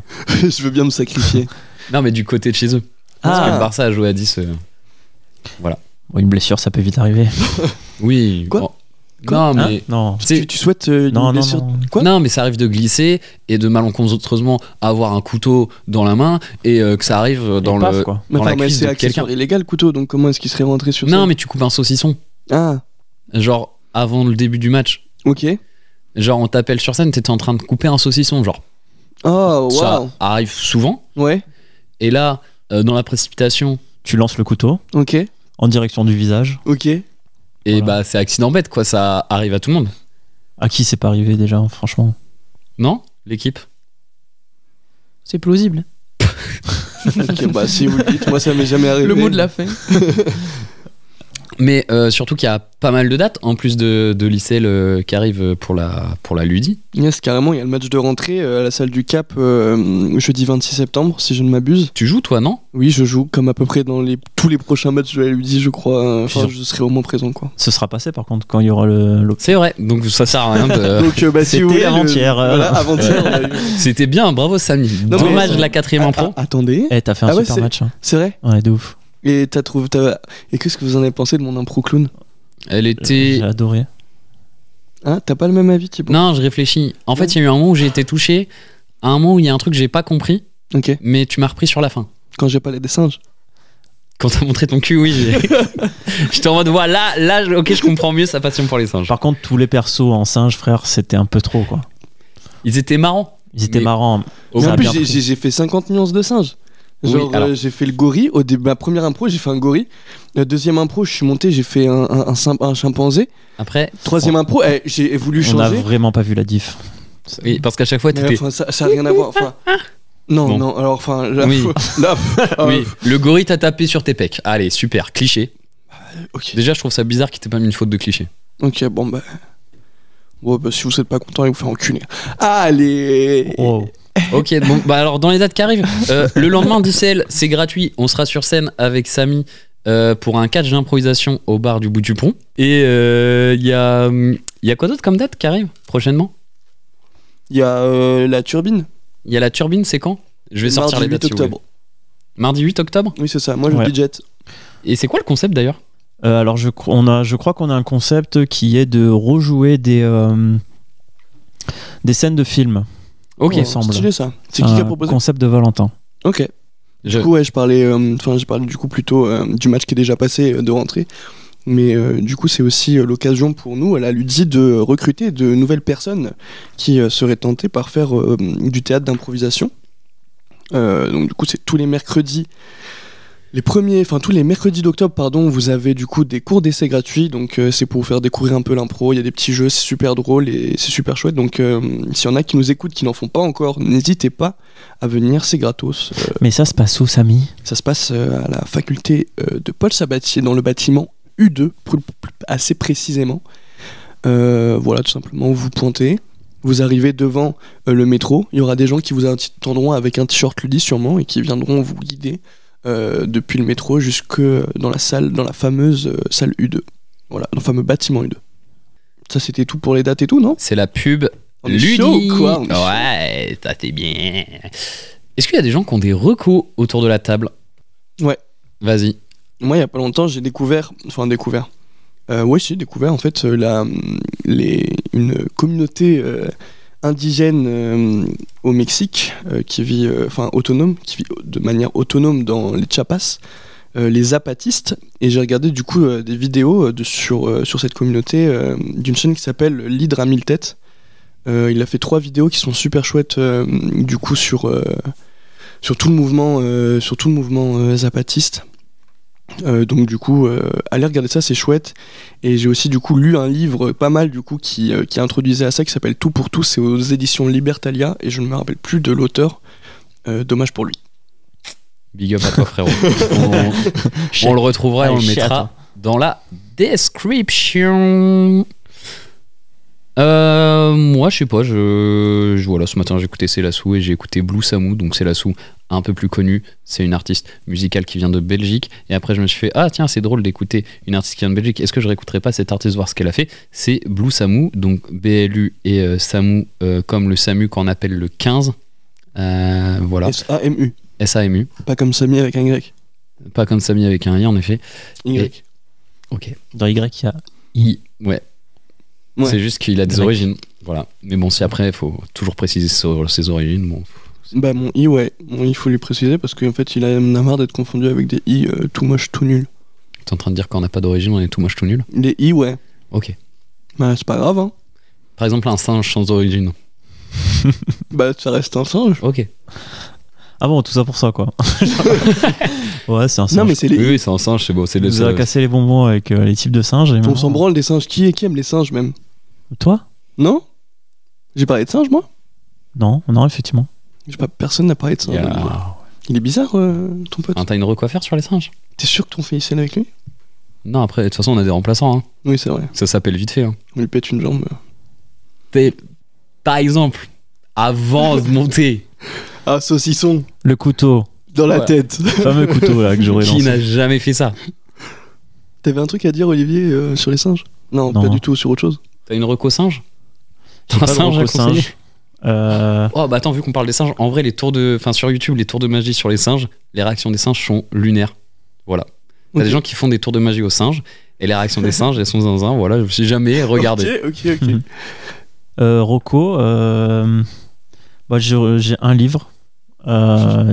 [SPEAKER 3] Je veux bien me sacrifier.
[SPEAKER 2] Non, mais du côté de chez eux. Parce que le Barça a joué à 10.
[SPEAKER 5] Bon, une blessure ça peut vite arriver.
[SPEAKER 2] Oui.
[SPEAKER 3] Quoi
[SPEAKER 2] bon. Non, mais.
[SPEAKER 5] Hein non.
[SPEAKER 3] Tu souhaites une
[SPEAKER 5] Non, non,
[SPEAKER 3] blessure
[SPEAKER 5] non.
[SPEAKER 3] Quoi
[SPEAKER 2] Non, mais ça arrive de glisser et de malencontreusement avoir un couteau dans la main et que ça arrive dans
[SPEAKER 5] Et paf,
[SPEAKER 2] le
[SPEAKER 5] quoi.
[SPEAKER 3] Mais
[SPEAKER 2] dans la
[SPEAKER 3] enfin, mais
[SPEAKER 2] cuisse
[SPEAKER 3] c'est
[SPEAKER 2] de quelqu'un.
[SPEAKER 3] accessoire illégal, le couteau, donc comment est-ce qu'il serait rentré sur ça?
[SPEAKER 2] Non, mais tu coupes un saucisson.
[SPEAKER 3] Ah,
[SPEAKER 2] Genre avant le début du match.
[SPEAKER 3] ok.
[SPEAKER 2] Genre on t'appelle sur scène, t'étais en train de couper un saucisson. Genre
[SPEAKER 3] Oh,
[SPEAKER 2] ça
[SPEAKER 3] waouh.
[SPEAKER 2] arrive souvent.
[SPEAKER 3] Ouais,
[SPEAKER 2] Et là, dans la précipitation,
[SPEAKER 5] Tu lances le couteau
[SPEAKER 3] ok,
[SPEAKER 5] en direction du visage.
[SPEAKER 3] ok.
[SPEAKER 2] et
[SPEAKER 5] Voilà.
[SPEAKER 2] bah c'est accident bête quoi, ça arrive à tout le monde.
[SPEAKER 5] À qui c'est pas arrivé déjà, franchement.
[SPEAKER 2] Non? L'équipe?
[SPEAKER 4] C'est plausible.
[SPEAKER 3] Ok, bah si vous le dites, moi ça m'est jamais arrivé.
[SPEAKER 4] Le mot de la fin.
[SPEAKER 2] Mais surtout qu'il y a pas mal de dates en plus de l'ICL qui arrive pour la Ludi.
[SPEAKER 3] Yes, carrément, il y a le match de rentrée à la salle du Cap jeudi 26 septembre, si je ne m'abuse.
[SPEAKER 2] Tu joues toi, non?
[SPEAKER 3] Oui, je joue comme à peu près dans tous les prochains matchs de la Ludi, je crois. Enfin,
[SPEAKER 5] Puis-
[SPEAKER 3] je serai au moins présent, quoi.
[SPEAKER 5] Ce sera passé par contre quand il y aura l'option.
[SPEAKER 2] C'est vrai, donc ça sert à rien de.
[SPEAKER 3] Donc, bah, si
[SPEAKER 5] C'était
[SPEAKER 3] vous voulez,
[SPEAKER 5] avant-hier,
[SPEAKER 3] Voilà, avant-hier. on a eu-
[SPEAKER 2] C'était bien, bravo Samy.
[SPEAKER 3] Non, mais-
[SPEAKER 2] Dommage la 4ème en pro.
[SPEAKER 3] Attendez,
[SPEAKER 5] Eh, t'as fait un
[SPEAKER 3] Ah ouais,
[SPEAKER 5] super
[SPEAKER 3] c'est-
[SPEAKER 5] match. Hein.
[SPEAKER 3] c'est vrai.
[SPEAKER 5] Ouais, de ouf.
[SPEAKER 3] Et et qu'est-ce que vous en avez pensé de mon impro clown?
[SPEAKER 2] Elle était.
[SPEAKER 5] J'ai adoré.
[SPEAKER 3] Hein, t'as pas le même avis, Thibaut?
[SPEAKER 2] Non, je réfléchis. En fait, il y a eu un moment où j'ai été touché, à un moment où il y a un truc que j'ai pas compris,
[SPEAKER 3] Ok.
[SPEAKER 2] mais tu m'as repris sur la fin.
[SPEAKER 3] Quand j'ai parlé des singes.
[SPEAKER 2] Quand t'as montré ton cul, oui. J'étais en mode, voilà, là, ok, je comprends mieux sa passion pour les singes.
[SPEAKER 5] Par contre, tous les persos en singe, frère, c'était un peu trop quoi.
[SPEAKER 2] Ils étaient marrants.
[SPEAKER 5] Ils étaient
[SPEAKER 2] Mais-
[SPEAKER 5] marrants.
[SPEAKER 2] Au
[SPEAKER 3] Mais
[SPEAKER 5] Ça
[SPEAKER 3] en
[SPEAKER 5] a
[SPEAKER 3] plus,
[SPEAKER 5] bien pris.
[SPEAKER 3] j'ai fait 50 nuances de singes.
[SPEAKER 2] Oui,
[SPEAKER 3] Genre,
[SPEAKER 2] alors.
[SPEAKER 3] j'ai fait le gorille. Au début, ma première impro, j'ai fait un gorille. La deuxième impro, je suis monté, j'ai fait un chimpanzé.
[SPEAKER 2] Après,
[SPEAKER 3] Troisième impro, j'ai voulu
[SPEAKER 5] On a
[SPEAKER 3] changer.
[SPEAKER 5] vraiment pas vu la diff.
[SPEAKER 2] oui, parce qu'à chaque fois,
[SPEAKER 3] Mais
[SPEAKER 2] t'étais.
[SPEAKER 3] enfin, ça a rien à voir. Enfin, non,
[SPEAKER 2] Bon.
[SPEAKER 3] non, alors, enfin, là,
[SPEAKER 2] Oui.
[SPEAKER 3] là,
[SPEAKER 2] Oui, le gorille t'a tapé sur tes pecs. Allez, super, cliché.
[SPEAKER 3] ok,
[SPEAKER 2] Déjà, je trouve ça bizarre qu'il t'ait pas mis une faute de cliché.
[SPEAKER 3] ok, bon, bah. Bon, bah, si vous êtes pas content, il vous fait enculer. Allez!
[SPEAKER 5] Wow.
[SPEAKER 2] Ok, bon, bah alors dans les dates qui arrivent, le lendemain d'ICL, c'est gratuit. On sera sur scène avec Samy pour un catch d'improvisation au bar du bout du pont. Et il y a quoi d'autre comme date qui arrive prochainement?
[SPEAKER 3] Il y a la turbine.
[SPEAKER 2] Il y a la turbine, c'est quand? Je vais sortir les dates.
[SPEAKER 3] Mardi 8 octobre.
[SPEAKER 2] Mardi 8 octobre.
[SPEAKER 3] Oui, c'est ça. Moi, je
[SPEAKER 5] Ouais.
[SPEAKER 3] budget.
[SPEAKER 2] Et c'est quoi le concept d'ailleurs?
[SPEAKER 5] Alors je crois qu'on a un concept qui est de rejouer des scènes de films.
[SPEAKER 2] Ok.
[SPEAKER 3] Oh,
[SPEAKER 5] ensemble.
[SPEAKER 3] stylé ça. C'est qui a
[SPEAKER 5] Un
[SPEAKER 3] proposé?
[SPEAKER 5] concept de Valentin.
[SPEAKER 3] Ok. Du coup, ouais, j'ai parlé du coup plutôt du match qui est déjà passé de rentrée. Mais du coup, c'est aussi l'occasion pour nous, à la Ludie, de recruter de nouvelles personnes qui seraient tentées par faire du théâtre d'improvisation. Donc du coup, c'est tous les mercredis. Tous les mercredis d'octobre, pardon, vous avez du coup des cours d'essai gratuits. Donc c'est pour vous faire découvrir un peu l'impro. Il y a des petits jeux, c'est super drôle et c'est super chouette. Donc s'il y en a qui nous écoutent, qui n'en font pas encore, n'hésitez pas à venir, c'est gratos.
[SPEAKER 5] Mais ça se passe où, Samy?
[SPEAKER 3] Ça se passe à la faculté de Paul Sabatier, dans le bâtiment U2, assez précisément. Voilà, tout simplement, vous pointez. Vous arrivez devant le métro. Il y aura des gens qui vous attendront avec un t-shirt Ludie sûrement et qui viendront vous guider depuis le métro jusque dans la fameuse salle U2. Voilà, dans le fameux bâtiment U2. Ça, c'était tout pour les dates et tout, non?
[SPEAKER 2] C'est la pub
[SPEAKER 3] On est
[SPEAKER 2] Ludie.
[SPEAKER 3] chaud, quoi, on est
[SPEAKER 2] Ouais, ça t'es bien. Est-ce qu'il y a des gens qui ont des recos autour de la table?
[SPEAKER 3] Ouais.
[SPEAKER 2] Vas-y.
[SPEAKER 3] Moi, il y a pas longtemps, j'ai découvert en fait une communauté indigène au Mexique qui vit de manière autonome dans les Chiapas, les zapatistes. Et j'ai regardé du coup des vidéos sur cette communauté d'une chaîne qui s'appelle l'Hydre à 1000 têtes. Il a fait 3 vidéos qui sont super chouettes du coup sur tout le mouvement zapatiste. Donc du coup allez regarder ça, c'est chouette. Et j'ai aussi du coup lu un livre pas mal du coup qui introduisait à ça, qui s'appelle Tout pour tous, c'est aux éditions Libertalia et je ne me rappelle plus de l'auteur. Dommage pour lui.
[SPEAKER 2] Big up à toi, frérot. on le retrouvera et on le mettra dans la description. Moi, je sais pas. Voilà, ce matin, j'ai écouté Célassou et j'ai écouté Blue Samou. Donc, Célassou, un peu plus connu. C'est une artiste musicale qui vient de Belgique. Et après, je me suis fait, ah tiens, c'est drôle d'écouter une artiste qui vient de Belgique. Est-ce que je réécouterais pas cette artiste, voir ce qu'elle a fait? C'est Blue Samou. Donc, BLU et Samou, comme le SAMU qu'on appelle le 15. Voilà.
[SPEAKER 3] S-A-M-U.
[SPEAKER 2] S-A-M-U.
[SPEAKER 3] Pas comme Samy avec un Y.
[SPEAKER 2] Pas comme Samy avec un I, en effet.
[SPEAKER 3] Y.
[SPEAKER 2] Et- Ok.
[SPEAKER 5] Dans Y, il y a
[SPEAKER 2] I. Ouais.
[SPEAKER 3] Ouais.
[SPEAKER 2] C'est juste qu'il a des
[SPEAKER 5] Grec.
[SPEAKER 2] origines. Voilà. Mais bon, si après, il faut toujours préciser ses origines. Bon.
[SPEAKER 3] Bah mon I, ouais. Mon I, faut lui préciser parce qu'en fait, il en a marre d'être confondu avec des I tout moche, tout nul.
[SPEAKER 2] T'es en train de dire qu'on n'a pas d'origine, on est tout moche, tout nul?
[SPEAKER 3] Les I, ouais.
[SPEAKER 2] Ok.
[SPEAKER 3] Bah c'est pas grave, hein.
[SPEAKER 2] Par exemple, un singe sans origine.
[SPEAKER 3] Bah ça reste un singe.
[SPEAKER 2] Ok.
[SPEAKER 5] Ah bon, tout ça pour ça, quoi. Ouais, c'est un singe.
[SPEAKER 3] Non mais c'est les I.
[SPEAKER 2] Oui, c'est un singe, c'est beau. C'est
[SPEAKER 5] Il
[SPEAKER 2] le
[SPEAKER 5] nous a cassé les bonbons avec les types de singes. Et
[SPEAKER 3] On
[SPEAKER 5] maintenant-
[SPEAKER 3] s'en branle des singes. Qui aime les singes même?
[SPEAKER 5] Toi?
[SPEAKER 3] Non? J'ai parlé de singes, moi?
[SPEAKER 5] Non, non, effectivement.
[SPEAKER 3] Personne n'a parlé de singes. Il est bizarre, ton pote.
[SPEAKER 2] T'as une reco à faire sur les singes?
[SPEAKER 3] T'es sûr que ton fait scène avec lui?
[SPEAKER 2] Non, après, de toute façon, on a des remplaçants. Hein.
[SPEAKER 3] Oui, c'est vrai.
[SPEAKER 2] Ça s'appelle vite fait. Hein.
[SPEAKER 3] On lui pète une jambe.
[SPEAKER 2] Par exemple, avant de monter,
[SPEAKER 3] Ah, saucisson
[SPEAKER 5] Le couteau.
[SPEAKER 3] dans la
[SPEAKER 2] Ouais.
[SPEAKER 3] tête.
[SPEAKER 5] Le fameux couteau, là, que j'aurais
[SPEAKER 2] qui
[SPEAKER 5] lancé.
[SPEAKER 2] n'a jamais fait ça?
[SPEAKER 3] T'avais un truc à dire, Olivier, sur les singes? Non,
[SPEAKER 5] Non.
[SPEAKER 3] pas du tout, sur autre chose.
[SPEAKER 2] T'as une reco singe?
[SPEAKER 5] J'ai
[SPEAKER 2] Un
[SPEAKER 5] pas de
[SPEAKER 2] singe à
[SPEAKER 5] reco
[SPEAKER 2] conseiller?
[SPEAKER 5] singe.
[SPEAKER 2] Oh bah attends, vu qu'on parle des singes, en vrai sur YouTube, les tours de magie sur les singes, les réactions des singes sont lunaires. Voilà. T'as
[SPEAKER 3] Ok.
[SPEAKER 2] des gens qui font des tours de magie aux singes et les réactions des singes elles sont zinzin. Voilà, je me suis jamais regardé.
[SPEAKER 3] Ok.
[SPEAKER 5] Rocco, bah, j'ai un livre.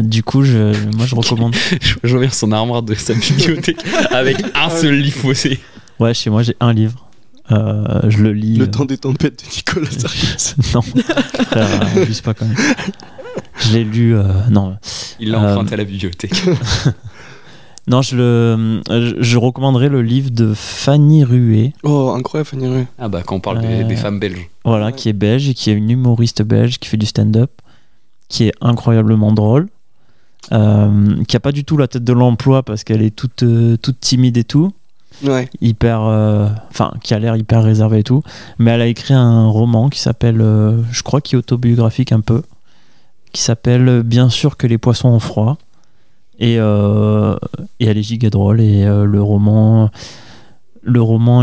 [SPEAKER 5] Du coup, moi je recommande.
[SPEAKER 2] Je reviens sur son armoire de sa bibliothèque avec un seul livre faussé.
[SPEAKER 5] Ouais, chez moi j'ai un livre. Je le lis.
[SPEAKER 3] Le temps des tempêtes de Nicolas Sarkozy.
[SPEAKER 5] Non, frère, abuse pas quand même. Je l'ai lu. Non.
[SPEAKER 2] Il l'a emprunté à la bibliothèque.
[SPEAKER 5] Non, je recommanderais le livre de Fanny Rué.
[SPEAKER 3] Oh, incroyable, Fanny Rué.
[SPEAKER 2] Ah bah quand on parle des femmes belges.
[SPEAKER 5] Voilà,
[SPEAKER 3] Ouais.
[SPEAKER 5] qui est belge et qui est une humoriste belge qui fait du stand-up, qui est incroyablement drôle, qui a pas du tout la tête de l'emploi parce qu'elle est toute timide et tout,
[SPEAKER 3] Ouais.
[SPEAKER 5] qui a l'air hyper réservée et tout, mais elle a écrit un roman qui s'appelle, je crois qu'il est autobiographique un peu, qui s'appelle Bien sûr que les poissons ont froid. Et elle est giga drôle. Et le roman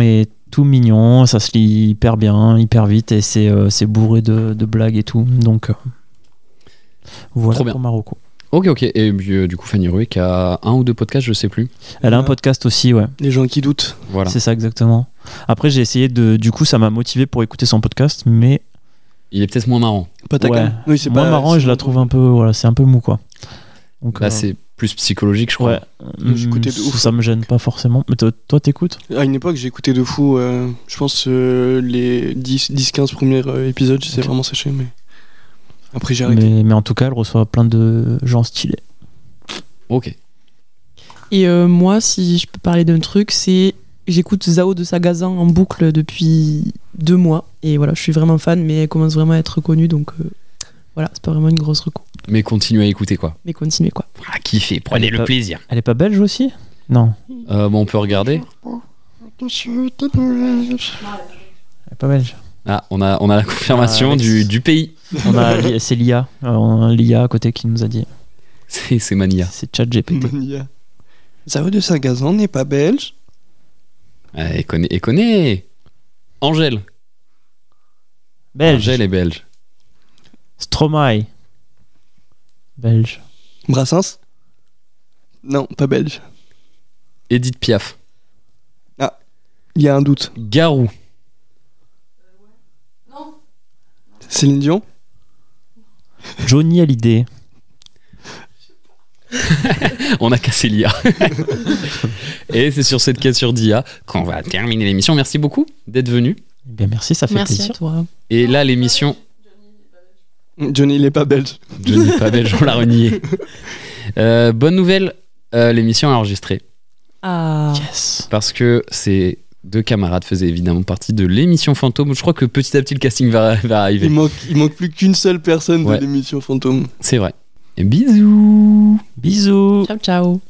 [SPEAKER 5] est tout mignon. Ça se lit hyper bien, hyper vite. Et c'est bourré de blagues et tout. Donc voilà
[SPEAKER 2] Trop bien.
[SPEAKER 5] pour Marocco.
[SPEAKER 2] Ok. Et du coup, Fanny Ruick a 1 ou 2 podcasts, je sais plus.
[SPEAKER 5] Elle a un podcast aussi, ouais.
[SPEAKER 3] Les gens qui doutent.
[SPEAKER 2] Voilà.
[SPEAKER 5] C'est ça exactement. Après, j'ai essayé du coup, ça m'a motivé pour écouter son podcast, mais
[SPEAKER 2] Il est peut-être moins marrant.
[SPEAKER 3] Pas ta
[SPEAKER 5] ouais,
[SPEAKER 3] cam. Oui, c'est
[SPEAKER 5] moins
[SPEAKER 3] pas
[SPEAKER 5] marrant et je la trouve un peu, voilà, c'est un peu mou quoi. Donc
[SPEAKER 2] Là, c'est plus psychologique, je crois.
[SPEAKER 5] ouais,
[SPEAKER 3] J'écoutais de ouf.
[SPEAKER 5] ça me gêne pas forcément. Mais toi, t'écoutes?
[SPEAKER 3] À une époque, j'ai écouté de fou. Je pense les 10-15 premiers épisodes, j'essaie vraiment séché, mais après j'ai arrêté.
[SPEAKER 5] Mais en tout cas, elle reçoit plein de gens stylés.
[SPEAKER 2] Ok.
[SPEAKER 4] Et moi, si je peux parler d'un truc, c'est j'écoute Zao de Sagazan en boucle depuis 2 mois. Et voilà, je suis vraiment fan, mais elle commence vraiment à être reconnue. Donc voilà, c'est pas vraiment une grosse reco.
[SPEAKER 2] Mais continuez à écouter, quoi.
[SPEAKER 4] Mais continuez quoi.
[SPEAKER 2] Ah, kiffez, prenez le plaisir.
[SPEAKER 5] Elle est pas belge aussi? Non,
[SPEAKER 2] Bon, on peut regarder.
[SPEAKER 5] elle est pas belge.
[SPEAKER 2] Ah, on a la confirmation
[SPEAKER 5] Ah,
[SPEAKER 2] du pays.
[SPEAKER 5] C'est Lia, Lia à côté qui nous a dit.
[SPEAKER 2] C'est Mania.
[SPEAKER 5] C'est ChatGPT.
[SPEAKER 3] Mania. Zao de Saint-Gazan n'est pas belge.
[SPEAKER 2] Elle connaît. Angèle.
[SPEAKER 5] Belge.
[SPEAKER 2] Angèle est belge.
[SPEAKER 5] Stromae. Belge.
[SPEAKER 3] Brassens? Non, pas belge.
[SPEAKER 2] Edith Piaf.
[SPEAKER 3] Il y a un doute.
[SPEAKER 2] Garou.
[SPEAKER 3] Céline Dion?
[SPEAKER 5] Johnny Hallyday.
[SPEAKER 2] On a cassé l'IA. Et c'est sur cette quête sur d'IA qu'on va terminer l'émission. Merci beaucoup d'être venu.
[SPEAKER 5] Eh bien, merci, ça fait
[SPEAKER 4] Merci
[SPEAKER 5] plaisir.
[SPEAKER 4] à toi.
[SPEAKER 2] Et là, l'émission...
[SPEAKER 3] Johnny, il est pas belge.
[SPEAKER 2] Johnny pas belge, on l'a renié. Bonne nouvelle, l'émission est enregistrée.
[SPEAKER 4] Ah.
[SPEAKER 5] Yes.
[SPEAKER 2] Parce que ces 2 camarades faisaient évidemment partie de l'émission Fantôme. Je crois que petit à petit, le casting va arriver.
[SPEAKER 3] Il manque plus qu'une seule personne
[SPEAKER 2] Ouais.
[SPEAKER 3] de l'émission Fantôme.
[SPEAKER 2] C'est vrai. Et bisous.
[SPEAKER 5] Bisous.
[SPEAKER 4] Ciao, ciao.